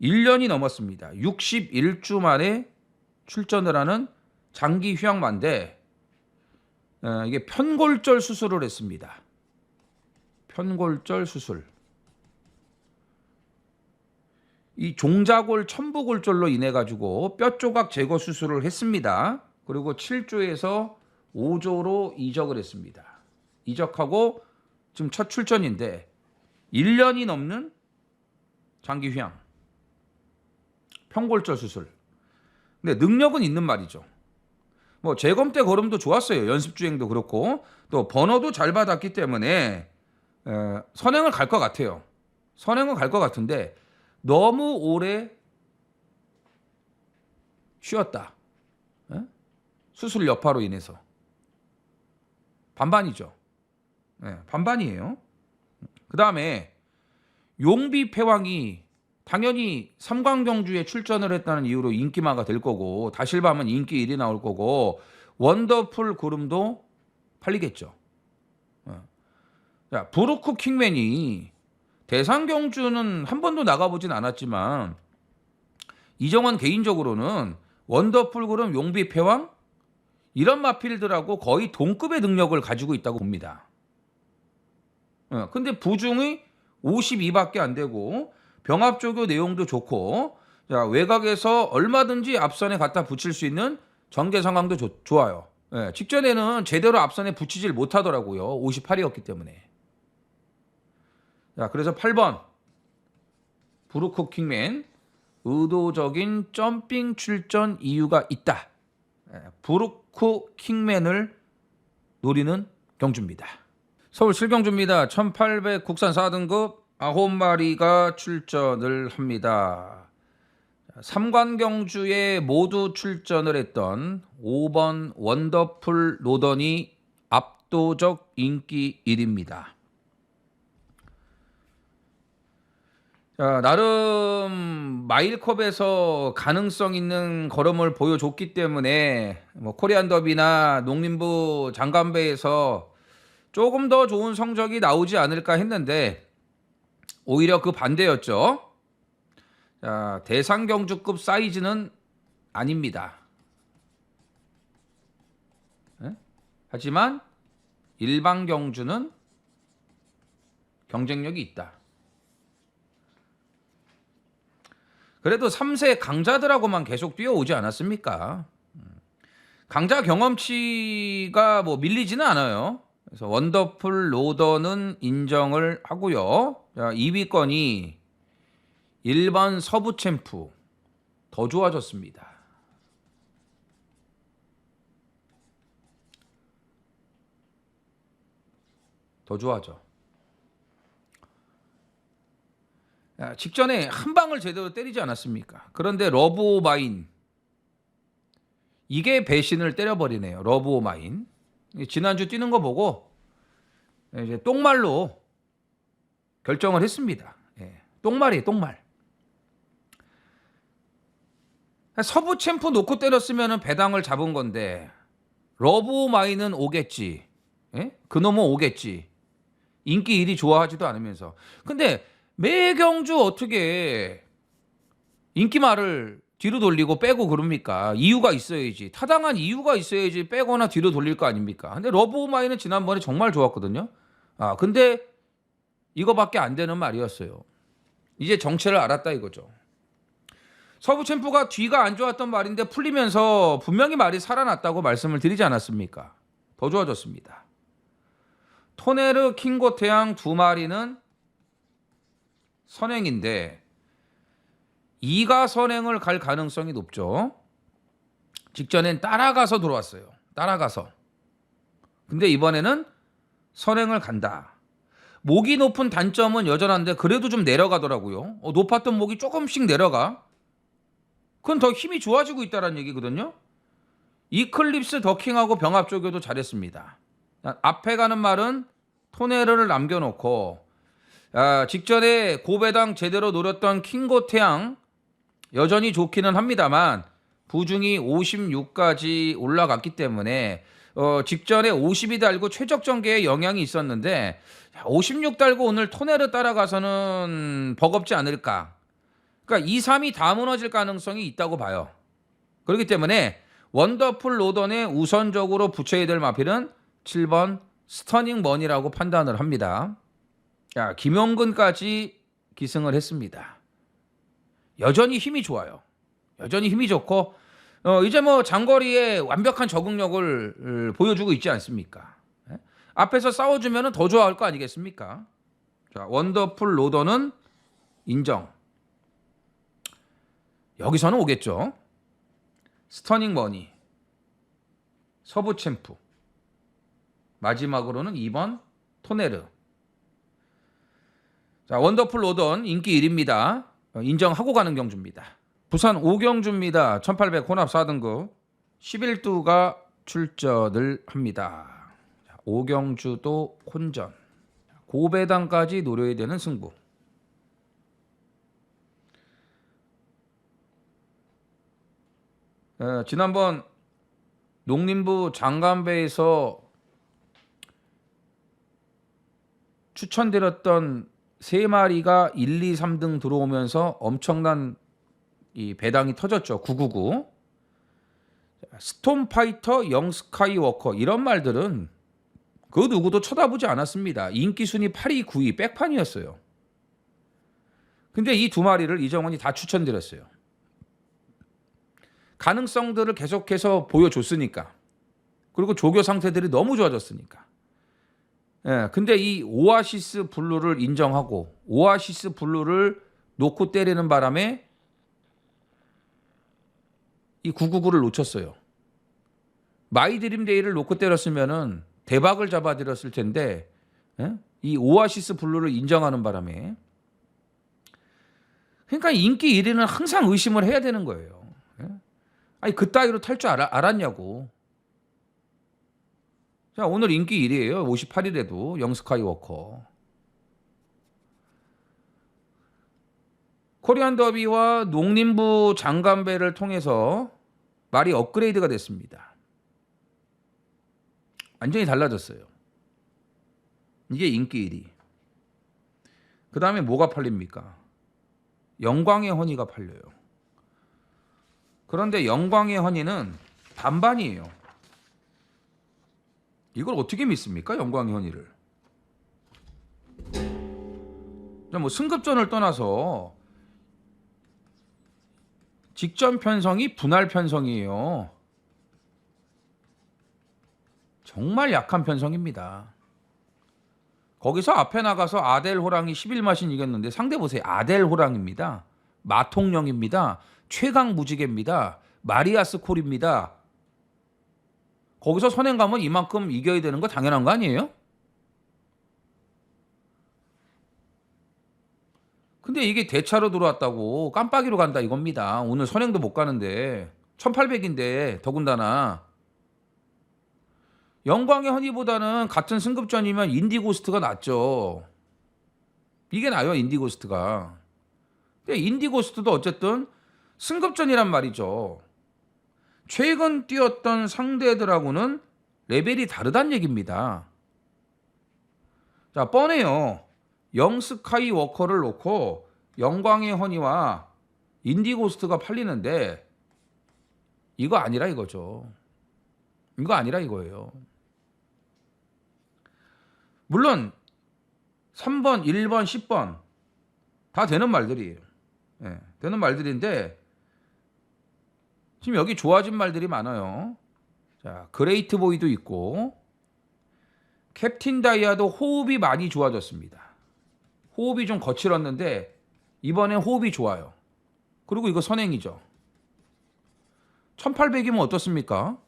1년이 넘었습니다. 61주 만에 출전을 하는 장기 휴양마인데 이게 편골절 수술을 했습니다. 편골절 수술. 이 종자골 첨부골절로 인해 가지고 뼈 조각 제거 수술을 했습니다. 그리고 7조에서 5조로 이적을 했습니다. 이적하고 지금 첫 출전인데 1년이 넘는 장기 휴양. 평골절 수술. 근데 능력은 있는 말이죠. 뭐 재검 때 걸음도 좋았어요. 연습 주행도 그렇고 또 번호도 잘 받았기 때문에 선행을 갈 것 같아요. 선행은 갈 것 같은데 너무 오래 쉬었다. 수술 여파로 인해서. 반반이죠. 반반이에요. 그 다음에 용비 패왕이 당연히 삼광경주에 출전을 했다는 이유로 인기마가 될 거고 다실밤은 인기 1위 나올 거고 원더풀 구름도 팔리겠죠. 자, 브루크 킹맨이 대상경주는 한 번도 나가보진 않았지만 이정원 개인적으로는 원더풀 구름 용비 패왕 이런 마필들하고 거의 동급의 능력을 가지고 있다고 봅니다. 근데 부중이 52밖에 안 되고 병합조교 내용도 좋고 자, 외곽에서 얼마든지 앞선에 갖다 붙일 수 있는 전개 상황도 좋아요. 직전에는 제대로 앞선에 붙이질 못하더라고요. 58이었기 때문에. 자, 그래서 8번 브루크 킹맨 의도적인 점핑 출전 이유가 있다. 브루크 킹맨을 노리는 경주입니다. 서울 실경주입니다. 1800 국산 4등급 9마리가 출전을 합니다. 삼관경주에 모두 출전을 했던 5번 원더풀 로던이 압도적 인기 1위입니다. 자, 나름 마일컵에서 가능성 있는 걸음을 보여줬기 때문에 뭐 코리안 더비나 농림부 장관배에서 조금 더 좋은 성적이 나오지 않을까 했는데 오히려 그 반대였죠. 자, 대상경주급 사이즈는 아닙니다. 하지만 일반 경주는 경쟁력이 있다. 그래도 3세 강자들하고만 계속 뛰어오지 않았습니까? 강자 경험치가 뭐 밀리지는 않아요. 그래서 원더풀 로더는 인정을 하고요. 자, 2위권이 1번 서부 챔프 더 좋아졌습니다. 더 좋아져. 직전에 한 방을 제대로 때리지 않았습니까? 그런데 러브 오마인 이게 배신을 때려버리네요. 러브 오마인 지난주 뛰는 거 보고 이제 똥말로 결정을 했습니다. 똥말이에요, 똥말. 서부 챔프 놓고 때렸으면 배당을 잡은 건데 러브 오마인은 오겠지. 그놈은 오겠지. 인기 1위 좋아하지도 않으면서. 근데 매경주 어떻게 인기말을 뒤로 돌리고 빼고 그럽니까? 이유가 있어야지. 타당한 이유가 있어야지 빼거나 뒤로 돌릴 거 아닙니까? 근데 러브 오마이는 지난번에 정말 좋았거든요. 근데 이거밖에 안 되는 말이었어요. 이제 정체를 알았다 이거죠. 서부 챔프가 뒤가 안 좋았던 말인데 풀리면서 분명히 말이 살아났다고 말씀을 드리지 않았습니까? 더 좋아졌습니다. 토네르 킹고 태양 2마리는 선행인데 2가 선행을 갈 가능성이 높죠. 직전엔 따라가서 들어왔어요. 따라가서. 근데 이번에는 선행을 간다. 목이 높은 단점은 여전한데 그래도 좀 내려가더라고요. 높았던 목이 조금씩 내려가. 그건 더 힘이 좋아지고 있다는 얘기거든요. 이클립스 더킹하고 병합조교도 잘했습니다. 앞에 가는 말은 토네르를 남겨놓고 직전에 고배당 제대로 노렸던 킹고 태양 여전히 좋기는 합니다만 부중이 56까지 올라갔기 때문에 직전에 50이 달고 최적 전개에 영향이 있었는데 56 달고 오늘 토네르 따라가서는 버겁지 않을까. 그러니까 2, 3이 다 무너질 가능성이 있다고 봐요. 그렇기 때문에 원더풀 로던에 우선적으로 붙여야 될 마필은 7번 스터닝 머니라고 판단을 합니다. 자, 김용근까지 기승을 했습니다. 여전히 힘이 좋아요. 여전히 힘이 좋고 이제 뭐 장거리에 완벽한 적응력을 보여주고 있지 않습니까? 앞에서 싸워주면 더 좋아할 거 아니겠습니까? 자, 원더풀 로더는 인정. 여기서는 오겠죠. 스터닝 머니, 서부 챔프, 마지막으로는 2번 토네르. 자, 원더풀 로던 인기 1위입니다. 인정하고 가는 경주입니다. 부산 오경주입니다. 1800 혼합 4등급 11두가 출전을 합니다. 자, 오경주도 혼전. 고배당까지 노려야 되는 승부. 지난번 농림부 장간배에서 추천드렸던 3마리가 1, 2, 3등 들어오면서 엄청난 이 배당이 터졌죠. 999. 스톰파이터, 영스카이워커 이런 말들은 그 누구도 쳐다보지 않았습니다. 인기 순위 8위, 9위 백판이었어요. 근데 이 두 마리를 이정원이 다 추천드렸어요. 가능성들을 계속해서 보여줬으니까. 그리고 조교 상태들이 너무 좋아졌으니까. 예, 근데 이 오아시스 블루를 인정하고 오아시스 블루를 놓고 때리는 바람에 이 999를 놓쳤어요. 마이드림데이를 놓고 때렸으면은 대박을 잡아드렸을 텐데, 예? 이 오아시스 블루를 인정하는 바람에. 그러니까 인기 1위는 항상 의심을 해야 되는 거예요. 예? 아니 그 따위로 탈 줄 알았냐고. 자, 오늘 인기 1위예요. 58일에도 영스카이워커. 코리안 더비와 농림부 장간배를 통해서 말이 업그레이드가 됐습니다. 완전히 달라졌어요. 이게 인기 1위. 그 다음에 뭐가 팔립니까? 영광의 허니가 팔려요. 그런데 영광의 허니는 반반이에요. 이걸 어떻게 믿습니까? 영광의 허니를. 뭐 승급전을 떠나서 직전 편성이 분할 편성이에요. 정말 약한 편성입니다. 거기서 앞에 나가서 아델 호랑이 11마신 이겼는데 상대 보세요. 아델 호랑입니다. 마통령입니다. 최강 무지개입니다. 마리아스 콜입니다. 거기서 선행 가면 이만큼 이겨야 되는 거 당연한 거 아니에요? 근데 이게 대차로 들어왔다고 깜빡이로 간다 이겁니다. 오늘 선행도 못 가는데 1800인데 더군다나 영광의 허니보다는 같은 승급전이면 인디고스트가 낫죠. 이게 나아요, 인디고스트가. 근데 인디고스트도 어쨌든 승급전이란 말이죠. 최근 뛰었던 상대들하고는 레벨이 다르단 얘기입니다. 자, 뻔해요. 영스카이 워커를 놓고 영광의 허니와 인디고스트가 팔리는데 이거 아니라 이거죠. 이거 아니라 이거예요. 물론 3번, 1번, 10번 다 되는 말들이에요. 예, 되는 말들인데 지금 여기 좋아진 말들이 많아요. 자, 그레이트 보이도 있고 캡틴 다이아도 호흡이 많이 좋아졌습니다. 호흡이 좀 거칠었는데 이번엔 호흡이 좋아요. 그리고 이거 선행이죠. 1800이면 어떻습니까?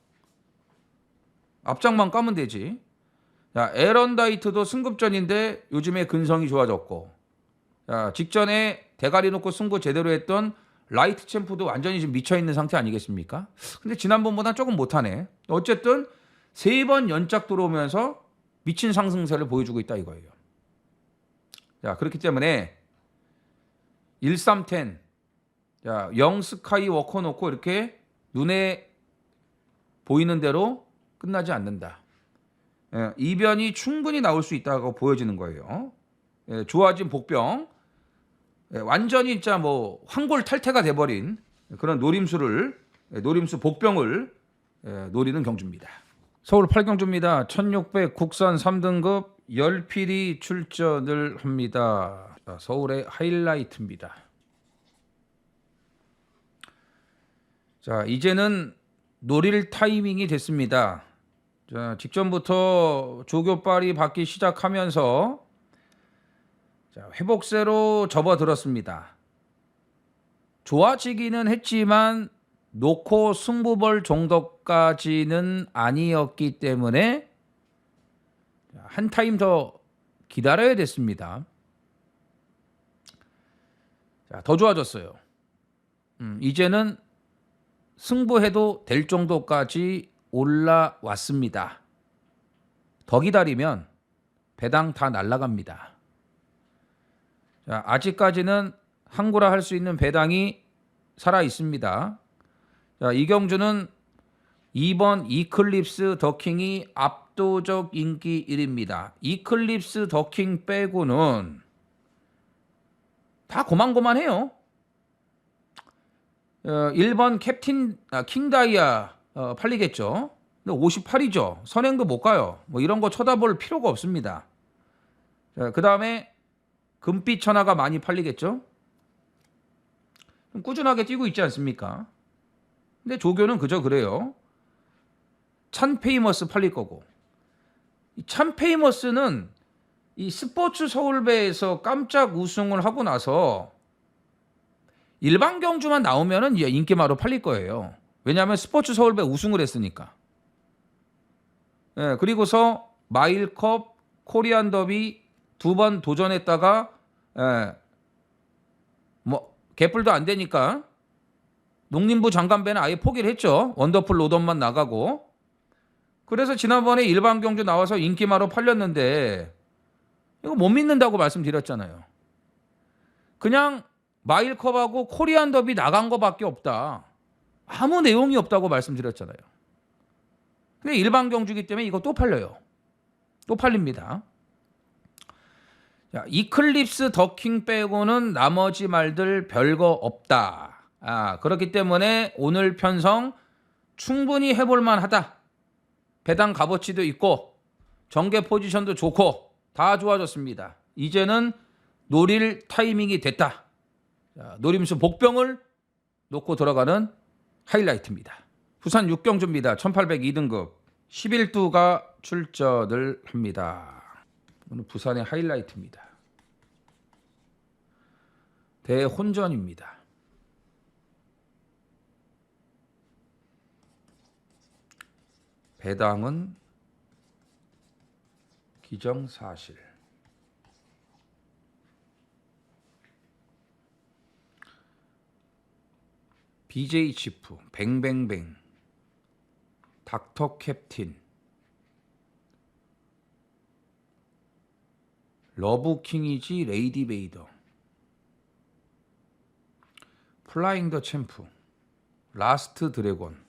앞장만 까면 되지. 자, 에런다이트도 승급전인데 요즘에 근성이 좋아졌고, 자, 직전에 대가리 놓고 승부 제대로 했던 라이트 챔프도 완전히 지금 미쳐있는 상태 아니겠습니까? 근데 지난번보다 조금 못하네. 어쨌든 3번 연짝 들어오면서 미친 상승세를 보여주고 있다 이거예요. 자, 그렇기 때문에 1310, 자, 영스카이 워커 놓고 이렇게 눈에 보이는 대로 끝나지 않는다. 예, 이변이 충분히 나올 수 있다고 보여지는 거예요. 예, 좋아진 복병, 예, 완전히 진짜 뭐 황골 탈퇴가 돼버린 그런 노림수 복병을 노리는 경주입니다. 서울 8경주입니다. 1600 국산 3등급 열필이 출전을 합니다. 자, 서울의 하이라이트입니다. 자, 이제는 노릴 타이밍이 됐습니다. 자, 직전부터 조교빨이 받기 시작하면서 자, 회복세로 접어들었습니다. 좋아지기는 했지만 놓고 승부 볼 정도까지는 아니었기 때문에 한 타임 더 기다려야 됐습니다. 자, 더 좋아졌어요. 이제는 승부해도 될 정도까지 올라왔습니다. 더 기다리면 배당 다 날아갑니다. 자, 아직까지는 항구라 할 수 있는 배당이 살아 있습니다. 자, 이경주는 2번 이클립스 더킹이 압도적 인기 1위입니다. 이클립스 더킹 빼고는 다 고만고만해요. 1번 캡틴 킹다이아 팔리겠죠. 근데 58이죠. 선행도 못 가요. 뭐 이런 거 쳐다볼 필요가 없습니다. 그 다음에 금빛 천하가 많이 팔리겠죠. 꾸준하게 뛰고 있지 않습니까? 근데 조교는 그저 그래요. 찬페이머스 팔릴 거고. 이 찬페이머스는 이 스포츠 서울배에서 깜짝 우승을 하고 나서 일반 경주만 나오면은 인기마로 팔릴 거예요. 왜냐하면 스포츠 서울배 우승을 했으니까. 예, 그리고서 마일컵, 코리안 더비 2번 도전했다가 뭐 개뿔도 안 되니까 농림부 장관배는 아예 포기를 했죠. 원더풀 로던만 나가고. 그래서 지난번에 일반 경주 나와서 인기마로 팔렸는데 이거 못 믿는다고 말씀드렸잖아요. 그냥 마일컵하고 코리안 더비 나간 거밖에 없다. 아무 내용이 없다고 말씀드렸잖아요. 근데 일반 경주기 때문에 이거 또 팔려요. 또 팔립니다. 자, 이클립스 더킹 빼고는 나머지 말들 별거 없다. 그렇기 때문에 오늘 편성 충분히 해볼만 하다. 배당 값어치도 있고 전개 포지션도 좋고 다 좋아졌습니다. 이제는 노릴 타이밍이 됐다. 자, 노림수 복병을 놓고 돌아가는 하이라이트입니다. 부산 6경주입니다. 1802등급 11두가 출전을 합니다. 오늘 부산의 하이라이트입니다. 대혼전입니다. 배당은 기정사실. BJ 치프, 뱅뱅뱅, 닥터 캡틴, 러브 킹이지 레이디 베이더, 플라잉 더 챔프, 라스트 드래곤,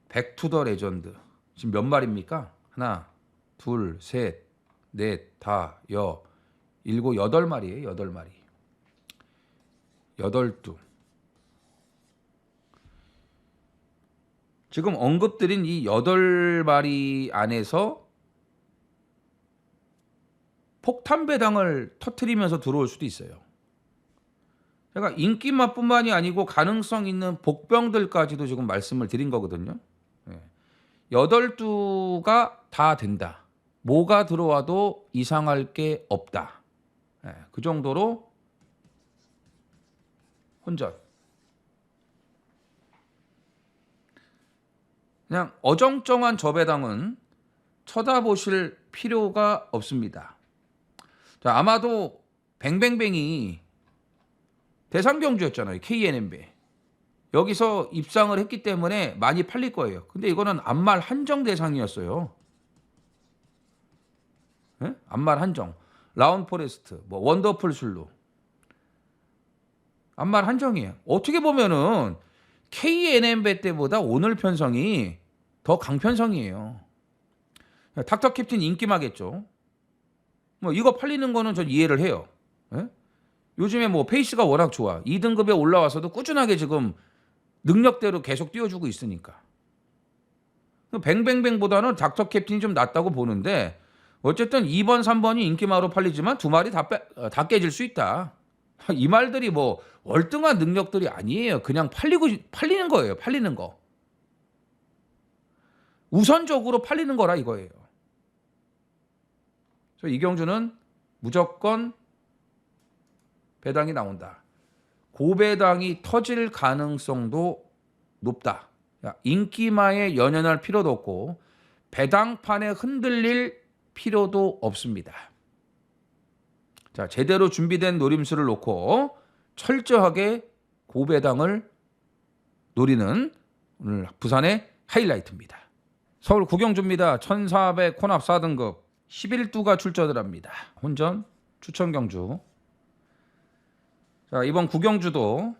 백 투 더 레전드. 지금 몇 마리입니까? 하나, 둘, 셋, 넷, 다, 일곱, 8마리예요. 8마리. 8두. 지금 언급드린 이 8마리 안에서 폭탄 배당을 터트리면서 들어올 수도 있어요. 제가 인기맛뿐만이 아니고 가능성 있는 복병들까지도 지금 말씀을 드린 거거든요. 8두가 다 된다. 뭐가 들어와도 이상할 게 없다. 그 정도로 혼전. 그냥 어정쩡한 저배당은 쳐다보실 필요가 없습니다. 자, 아마도 뱅뱅뱅이 대상경주였잖아요. KNMB. 여기서 입상을 했기 때문에 많이 팔릴 거예요. 근데 이거는 암말 한정 대상이었어요. 네? 암말 한정. 라운 포레스트, 뭐 원더풀 술루. 암말 한정이에요. 어떻게 보면은 KNMB 때보다 오늘 편성이 더 강편성이에요. 닥터 캡틴 인기마겠죠. 뭐 이거 팔리는 거는 전 이해를 해요. 네? 요즘에 뭐 페이스가 워낙 좋아. 2등급에 올라와서도 꾸준하게 지금 능력대로 계속 띄워주고 있으니까. 뱅뱅뱅보다는 닥터 캡틴이 좀 낫다고 보는데 어쨌든 2번, 3번이 인기마로 팔리지만 2마리 다 깨질 수 있다. 이 말들이 뭐 월등한 능력들이 아니에요. 그냥 팔리는 거예요. 팔리는 거. 우선적으로 팔리는 거라 이거예요. 그래서 이경주는 무조건 배당이 나온다. 고배당이 터질 가능성도 높다. 인기마에 연연할 필요도 없고 배당판에 흔들릴 필요도 없습니다. 자, 제대로 준비된 노림수를 놓고 철저하게 고배당을 노리는 오늘 부산의 하이라이트입니다. 서울 구경주입니다. 1400 혼합 4등급 11두가 출전을 합니다. 혼전 추천 경주. 자, 이번 구경주도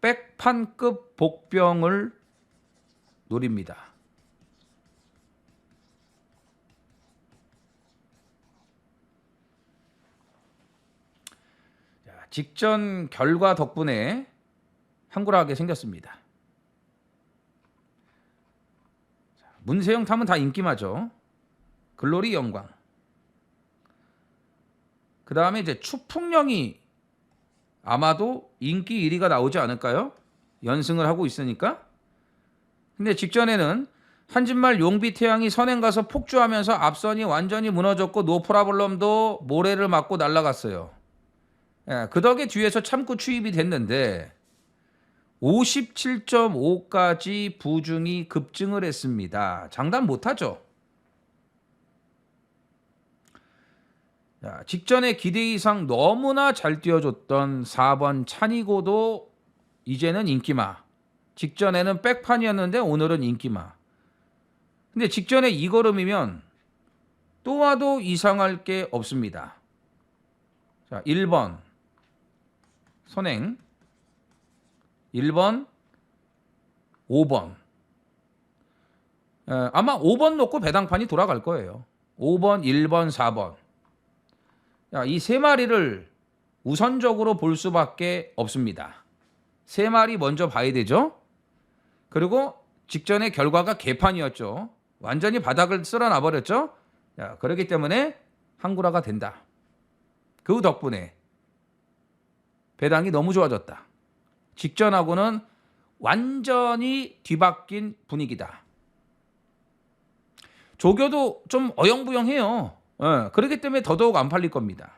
백판급 복병을 노립니다. 자, 직전 결과 덕분에 한구라하게 생겼습니다. 자, 문세영 타면 다 인기마죠. 글로리 영광. 그 다음에 이제 추풍령이 아마도 인기 1위가 나오지 않을까요? 연승을 하고 있으니까. 근데 직전에는 한진말 용비태양이 선행 가서 폭주하면서 앞선이 완전히 무너졌고 노프라블럼도 모래를 맞고 날아갔어요. 예, 그 덕에 뒤에서 참고 추입이 됐는데 57.5까지 부중이 급증을 했습니다. 장담 못하죠. 자, 직전에 기대 이상 너무나 잘 뛰어줬던 4번 찬이고도 이제는 인기마. 직전에는 백판이었는데 오늘은 인기마. 근데 직전에 이 걸음이면 또 와도 이상할 게 없습니다. 자, 1번 선행, 1번, 5번. 아마 5번 놓고 배당판이 돌아갈 거예요. 5번, 1번, 4번. 이 세 마리를 우선적으로 볼 수밖에 없습니다. 세 마리 먼저 봐야 되죠. 그리고 직전에 결과가 개판이었죠. 완전히 바닥을 쓸어놔 버렸죠. 그렇기 때문에 한구라가 된다. 그 덕분에 배당이 너무 좋아졌다. 직전하고는 완전히 뒤바뀐 분위기다. 조교도 좀 어영부영해요. 그렇기 때문에 더더욱 안 팔릴 겁니다.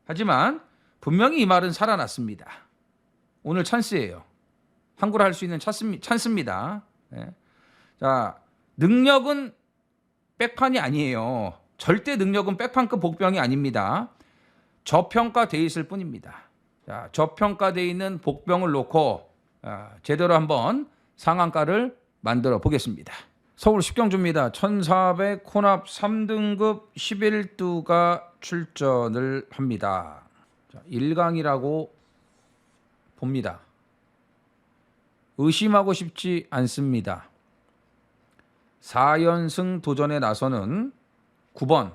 하지만 분명히 이 말은 살아났습니다. 오늘 찬스예요. 한구라 할 수 있는 찬스입니다. 자, 능력은 백판이 아니에요. 절대 능력은 백판급 복병이 아닙니다. 저평가돼 있을 뿐입니다. 자, 저평가돼 있는 복병을 놓고 제대로 한번 상한가를 만들어 보겠습니다. 서울 10경주입니다. 1400 혼합 3등급 11두가 출전을 합니다. 자, 1강이라고 봅니다. 의심하고 싶지 않습니다. 4연승 도전에 나서는 9번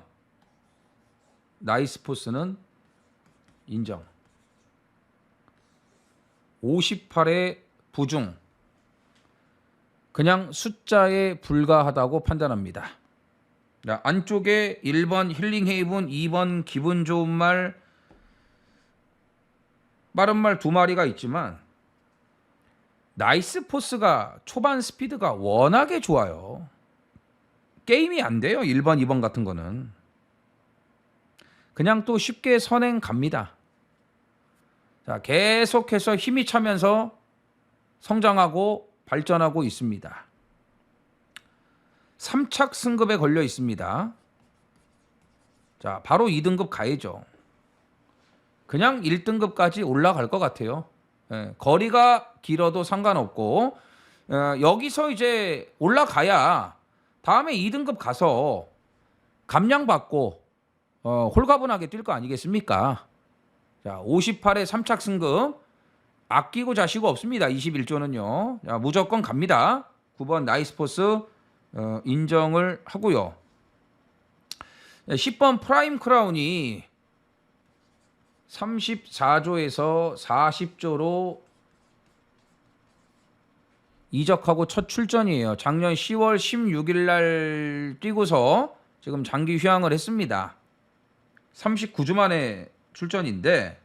나이스포스는 인정. 58의 부중. 그냥 숫자에 불과하다고 판단합니다. 자, 안쪽에 1번 힐링 헤이븐, 2번 기분 좋은 말, 빠른 말 두 마리가 있지만 나이스 포스가 초반 스피드가 워낙에 좋아요. 게임이 안 돼요. 1번, 2번 같은 거는. 그냥 또 쉽게 선행 갑니다. 자, 계속해서 힘이 차면서 성장하고 발전하고 있습니다. 3착 승급에 걸려 있습니다. 자, 바로 2등급 가야죠. 그냥 1등급까지 올라갈 것 같아요. 거리가 길어도 상관없고 여기서 이제 올라가야 다음에 2등급 가서 감량받고 홀가분하게 뛸 거 아니겠습니까? 자, 58의 3착 승급 아끼고 자시고 없습니다. 21조는요. 자, 무조건 갑니다. 9번 나이스포스 인정을 하고요. 10번 프라임 크라운이 34조에서 40조로 이적하고 첫 출전이에요. 작년 10월 16일 날 뛰고서 지금 장기 휴양을 했습니다. 39주 만에 출전인데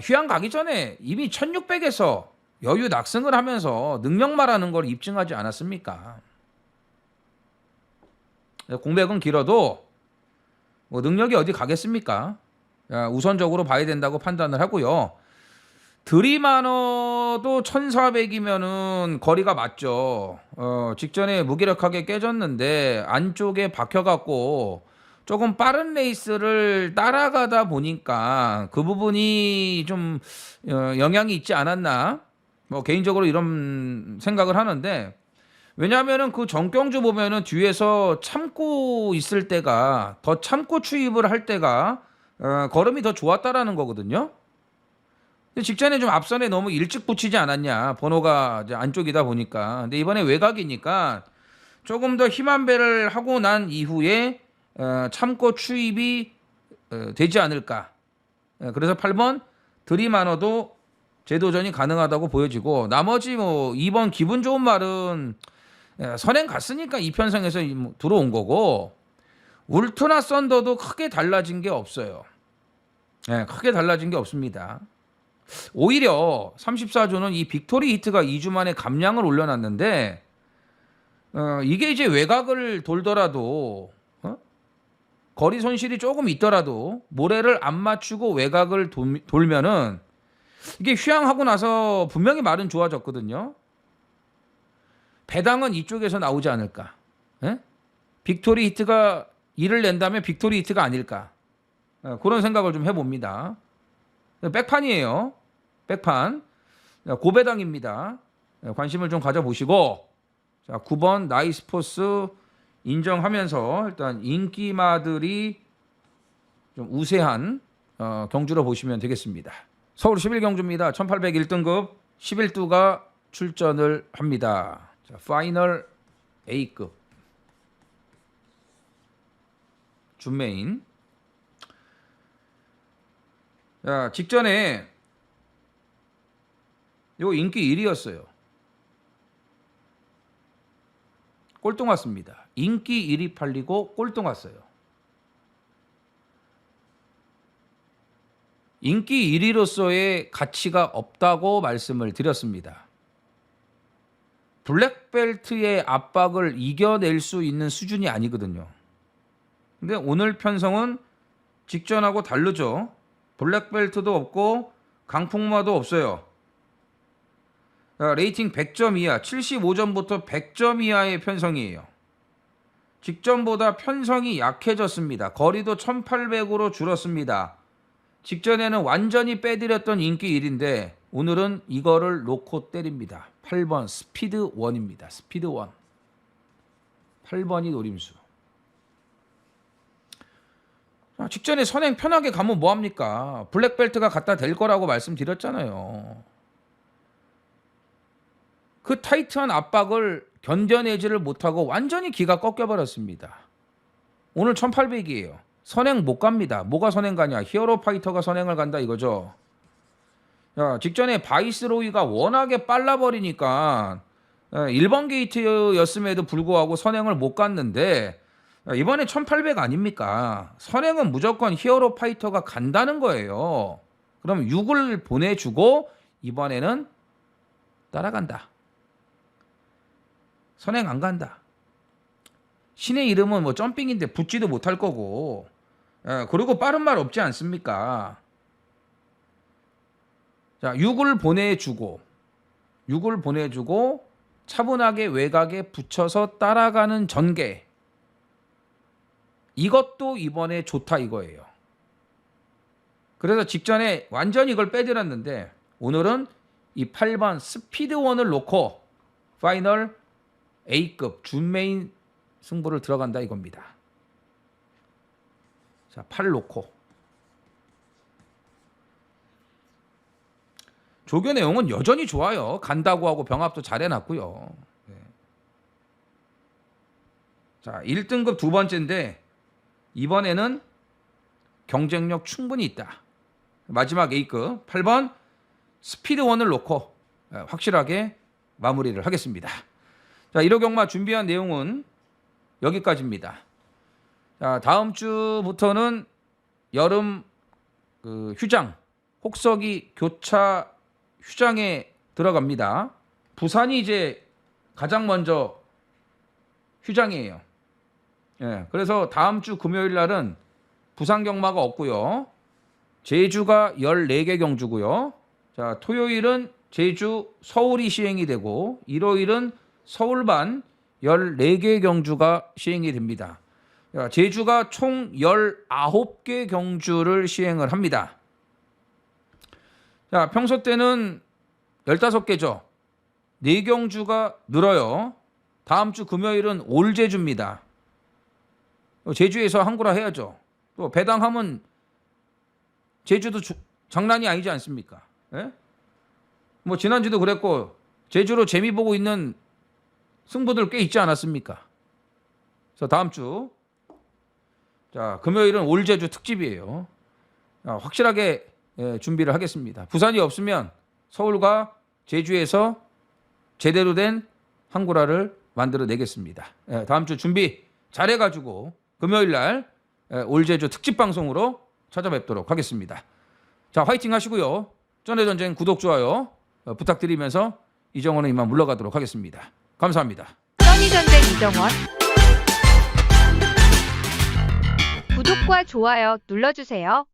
휴양 가기 전에 이미 1600에서 여유 낙승을 하면서 능력 말하는 걸 입증하지 않았습니까? 공백은 길어도 뭐 능력이 어디 가겠습니까? 우선적으로 봐야 된다고 판단을 하고요. 드리마너도 1400이면은 거리가 맞죠. 직전에 무기력하게 깨졌는데 안쪽에 박혀갖고 조금 빠른 레이스를 따라가다 보니까 그 부분이 좀 영향이 있지 않았나. 뭐 개인적으로 이런 생각을 하는데, 왜냐하면은 그 정경주 보면은 뒤에서 참고 있을 때가, 더 참고 추입을 할 때가 걸음이 더 좋았다라는 거거든요. 근데 직전에 좀 앞선에 너무 일찍 붙이지 않았냐, 번호가 이제 안쪽이다 보니까. 근데 이번에 외곽이니까 조금 더 힘한 배를 하고 난 이후에 참고 추입이 되지 않을까. 그래서 8번 드리마너도 재도전이 가능하다고 보여지고, 나머지 뭐 2번 기분 좋은 말은 선행 갔으니까 이편성에서 들어온 거고, 울트라 썬더도 크게 달라진 게 없어요. 크게 달라진 게 없습니다. 오히려 34조는 이 빅토리 히트가 2주 만에 감량을 올려놨는데, 이게 이제 외곽을 돌더라도 거리 손실이 조금 있더라도 모래를 안 맞추고 외곽을 돌면은 이게 휘황하고 나서 분명히 말은 좋아졌거든요. 배당은 이쪽에서 나오지 않을까. 빅토리 히트가 일을 낸다면 빅토리 히트가 아닐까. 그런 생각을 좀 해봅니다. 백판이에요. 백판. 고배당입니다. 관심을 좀 가져보시고, 자, 9번 나이스포스 인정하면서 일단 인기마들이 좀 우세한 경주로 보시면 되겠습니다. 서울 11경주입니다. 1801등급 11두가 출전을 합니다. 자, 파이널 A급 준메인. 자, 직전에 요 인기 1위였어요. 꼴등 왔습니다. 인기 1위 팔리고 꼴등 왔어요. 인기 1위로서의 가치가 없다고 말씀을 드렸습니다. 블랙벨트의 압박을 이겨낼 수 있는 수준이 아니거든요. 근데 오늘 편성은 직전하고 다르죠. 블랙벨트도 없고 강풍마도 없어요. 레이팅 100점 이하, 75점부터 100점 이하의 편성이에요. 직전보다 편성이 약해졌습니다. 거리도 1800으로 줄었습니다. 직전에는 완전히 빼드렸던 인기 1인데 오늘은 이거를 놓고 때립니다. 8번 스피드 1입니다. 스피드 1. 8번이 노림수. 직전에 선행 편하게 가면 뭐합니까? 블랙벨트가 갖다 댈 거라고 말씀드렸잖아요. 그 타이트한 압박을 견뎌내지를 못하고 완전히 기가 꺾여버렸습니다. 오늘 1800이에요. 선행 못 갑니다. 뭐가 선행 가냐? 히어로 파이터가 선행을 간다 이거죠. 야, 직전에 바이스로이가 워낙에 빨라버리니까 1번 게이트였음에도 불구하고 선행을 못 갔는데, 이번에 1800 아닙니까? 선행은 무조건 히어로 파이터가 간다는 거예요. 그럼 6을 보내주고 이번에는 따라간다. 선행 안 간다. 신의 이름은 뭐 점핑인데 붙지도 못할 거고, 그리고 빠른 말 없지 않습니까? 자, 6을 보내주고 차분하게 외곽에 붙여서 따라가는 전개. 이것도 이번에 좋다 이거예요. 그래서 직전에 완전히 이걸 빼드렸는데 오늘은 이 8번 스피드1을 놓고 파이널 A급 준메인 승부를 들어간다 이겁니다. 자, 8 놓고. 조교 내용은 여전히 좋아요. 간다고 하고 병합도 잘 해놨고요. 네. 자, 1등급 두 번째인데 이번에는 경쟁력 충분히 있다. 마지막 A급 8번 스피드1을 놓고 확실하게 마무리를 하겠습니다. 자, 1호 경마 준비한 내용은 여기까지입니다. 자, 다음 주부터는 여름 휴장, 혹서기 교차 휴장에 들어갑니다. 부산이 이제 가장 먼저 휴장이에요. 그래서 다음 주 금요일 날은 부산 경마가 없고요. 제주가 14개 경주고요. 자, 토요일은 제주 서울이 시행이 되고 일요일은 서울만 14개 경주가 시행이 됩니다. 자, 제주가 총 19개 경주를 시행을 합니다. 자, 평소 때는 15개죠. 4경주가 늘어요. 다음 주 금요일은 올제주입니다. 제주에서 항구라 해야죠. 또 배당하면 제주도 장난이 아니지 않습니까? 예? 뭐 지난주도 그랬고 제주로 재미 보고 있는 승부들 꽤 있지 않았습니까? 그래서 다음 주 자, 금요일은 올제주 특집이에요. 자, 확실하게 준비를 하겠습니다. 부산이 없으면 서울과 제주에서 제대로 된 항구라를 만들어 내겠습니다. 다음 주 준비 잘해가지고 금요일 날 올제주 특집 방송으로 찾아뵙도록 하겠습니다. 자, 화이팅 하시고요. 전해전쟁 구독, 좋아요 부탁드리면서 이정원은 이만 물러가도록 하겠습니다. 감사합니다. 써니전쟁 이정원. 구독과 좋아요 눌러주세요.